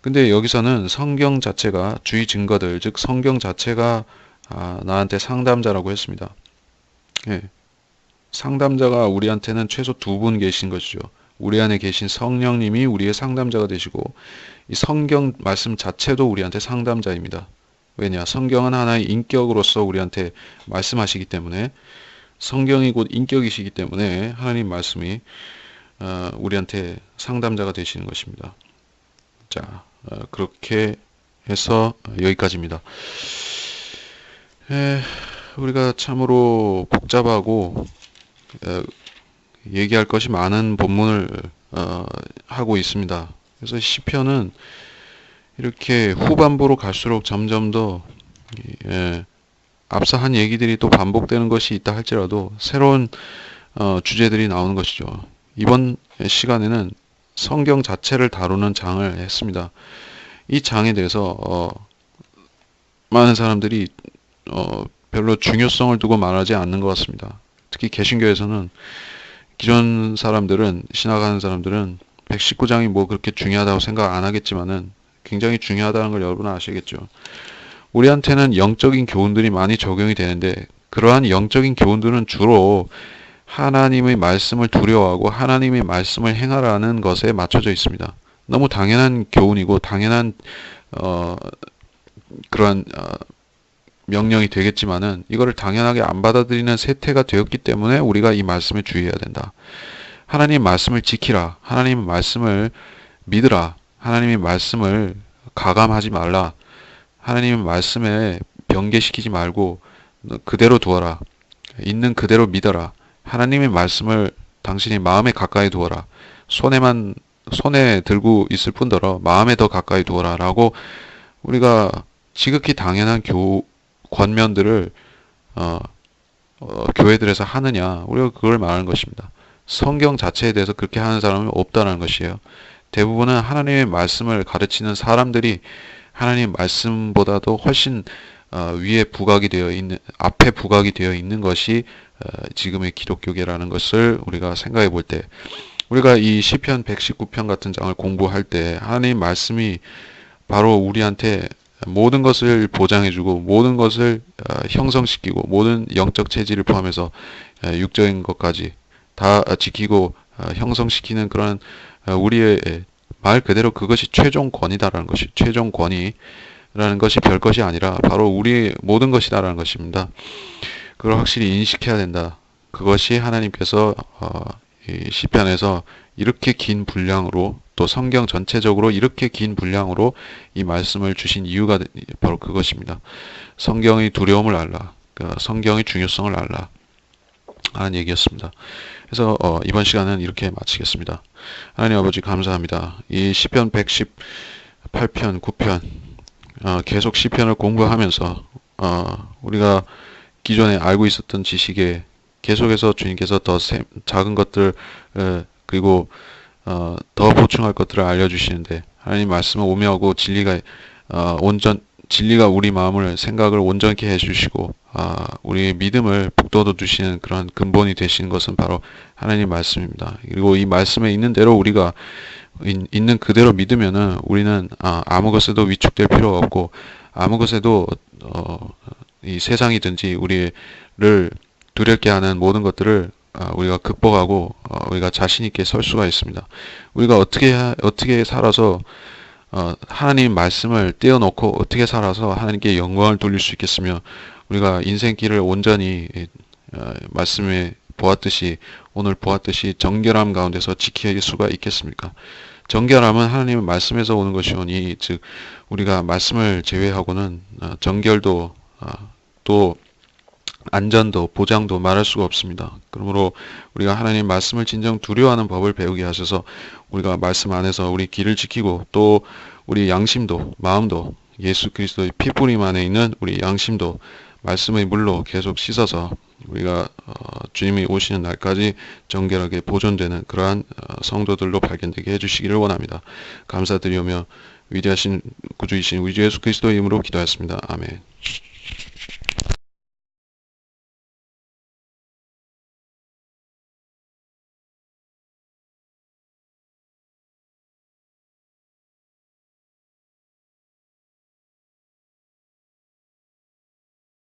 근데 여기서는 성경 자체가 주의 증거들, 즉 성경 자체가 나한테 상담자라고 했습니다. 예. 상담자가 우리한테는 최소 두 분 계신 것이죠. 우리 안에 계신 성령님이 우리의 상담자가 되시고 이 성경 말씀 자체도 우리한테 상담자입니다. 왜냐? 성경은 하나의 인격으로서 우리한테 말씀하시기 때문에 성경이 곧 인격이시기 때문에 하나님 말씀이 우리한테 상담자가 되시는 것입니다. 자, 그렇게 해서 여기까지입니다. 우리가 참으로 복잡하고 얘기할 것이 많은 본문을 하고 있습니다. 그래서 시편은 이렇게 후반부로 갈수록 점점 더 앞서 한 얘기들이 또 반복되는 것이 있다 할지라도 새로운 주제들이 나오는 것이죠. 이번 시간에는 성경 자체를 다루는 장을 했습니다. 이 장에 대해서 많은 사람들이 별로 중요성을 두고 말하지 않는 것 같습니다. 특히 개신교에서는 기존 사람들은 신학하는 사람들은 119장이 뭐 그렇게 중요하다고 생각 안 하겠지만은 굉장히 중요하다는 걸 여러분 아시겠죠. 우리한테는 영적인 교훈들이 많이 적용이 되는데 그러한 영적인 교훈들은 주로 하나님의 말씀을 두려워하고 하나님의 말씀을 행하라는 것에 맞춰져 있습니다. 너무 당연한 교훈이고 당연한 그러한 명령이 되겠지만은 이거를 당연하게 안 받아들이는 세태가 되었기 때문에 우리가 이 말씀에 주의해야 된다. 하나님의 말씀을 지키라. 하나님의 말씀을 믿으라. 하나님의 말씀을 가감하지 말라. 하나님의 말씀에 변개시키지 말고 그대로 두어라. 있는 그대로 믿어라. 하나님의 말씀을 당신이 마음에 가까이 두어라. 손에 들고 있을 뿐더러 마음에 더 가까이 두어라. 라고 우리가 지극히 당연한 권면들을 교회들에서 하느냐. 우리가 그걸 말하는 것입니다. 성경 자체에 대해서 그렇게 하는 사람은 없다는 것이에요. 대부분은 하나님의 말씀을 가르치는 사람들이 하나님 말씀보다도 훨씬 위에 부각이 되어 있는 앞에 부각이 되어 있는 것이 지금의 기독교계라는 것을 우리가 생각해 볼 때 우리가 이 시편 119편 같은 장을 공부할 때 하나님 말씀이 바로 우리한테 모든 것을 보장해주고 모든 것을 형성시키고 모든 영적 체질을 포함해서 육적인 것까지 다 지키고 형성시키는 그런 우리의 말 그대로 그것이 최종 권위다라는 것이 최종 권위라는 것이 별것이 아니라 바로 우리의 모든 것이다라는 것입니다. 그걸 확실히 인식해야 된다. 그것이 하나님께서 이 시편에서 이렇게 긴 분량으로 또 성경 전체적으로 이렇게 긴 분량으로 이 말씀을 주신 이유가 바로 그것입니다. 성경의 두려움을 알라. 성경의 중요성을 알라. 하는 얘기였습니다. 그래서 이번 시간은 이렇게 마치겠습니다. 하나님 아버지 감사합니다. 이 시편 118편, 9편 계속 시편을 공부하면서 우리가 기존에 알고 있었던 지식에 계속해서 주님께서 더 작은 것들 그리고 더 보충할 것들을 알려주시는데 하나님 말씀은 오묘하고 진리가 우리 마음을 생각을 온전케 해주시고 우리의 믿음을 북돋워 주시는 그런 근본이 되시는 것은 바로 하나님 말씀입니다. 그리고 이 말씀에 있는 대로 우리가 있는 그대로 믿으면은 우리는 아무 것에도 위축될 필요가 없고 아무 것에도 이 세상이든지 우리를 두렵게 하는 모든 것들을 우리가 극복하고 우리가 자신 있게 설 수가 있습니다. 우리가 어떻게 살아서 하나님 말씀을 떼어놓고 어떻게 살아서 하나님께 영광을 돌릴 수 있겠으며 우리가 인생길을 온전히 말씀에 보았듯이 오늘 보았듯이 정결함 가운데서 지킬 수가 있겠습니까? 정결함은 하나님의 말씀에서 오는 것이오니 즉 우리가 말씀을 제외하고는 정결도 또 안전도 보장도 말할 수가 없습니다. 그러므로 우리가 하나님 말씀을 진정 두려워하는 법을 배우게 하셔서 우리가 말씀 안에서 우리 길을 지키고 또 우리 양심도 마음도 예수 그리스도의 피뿌림 안에 있는 우리 양심도 말씀의 물로 계속 씻어서 우리가 주님이 오시는 날까지 정결하게 보존되는 그러한 성도들로 발견되게 해주시기를 원합니다. 감사드리오며 위대하신 구주이신 우리 주 예수 그리스도의 이름으로 기도하였습니다. 아멘.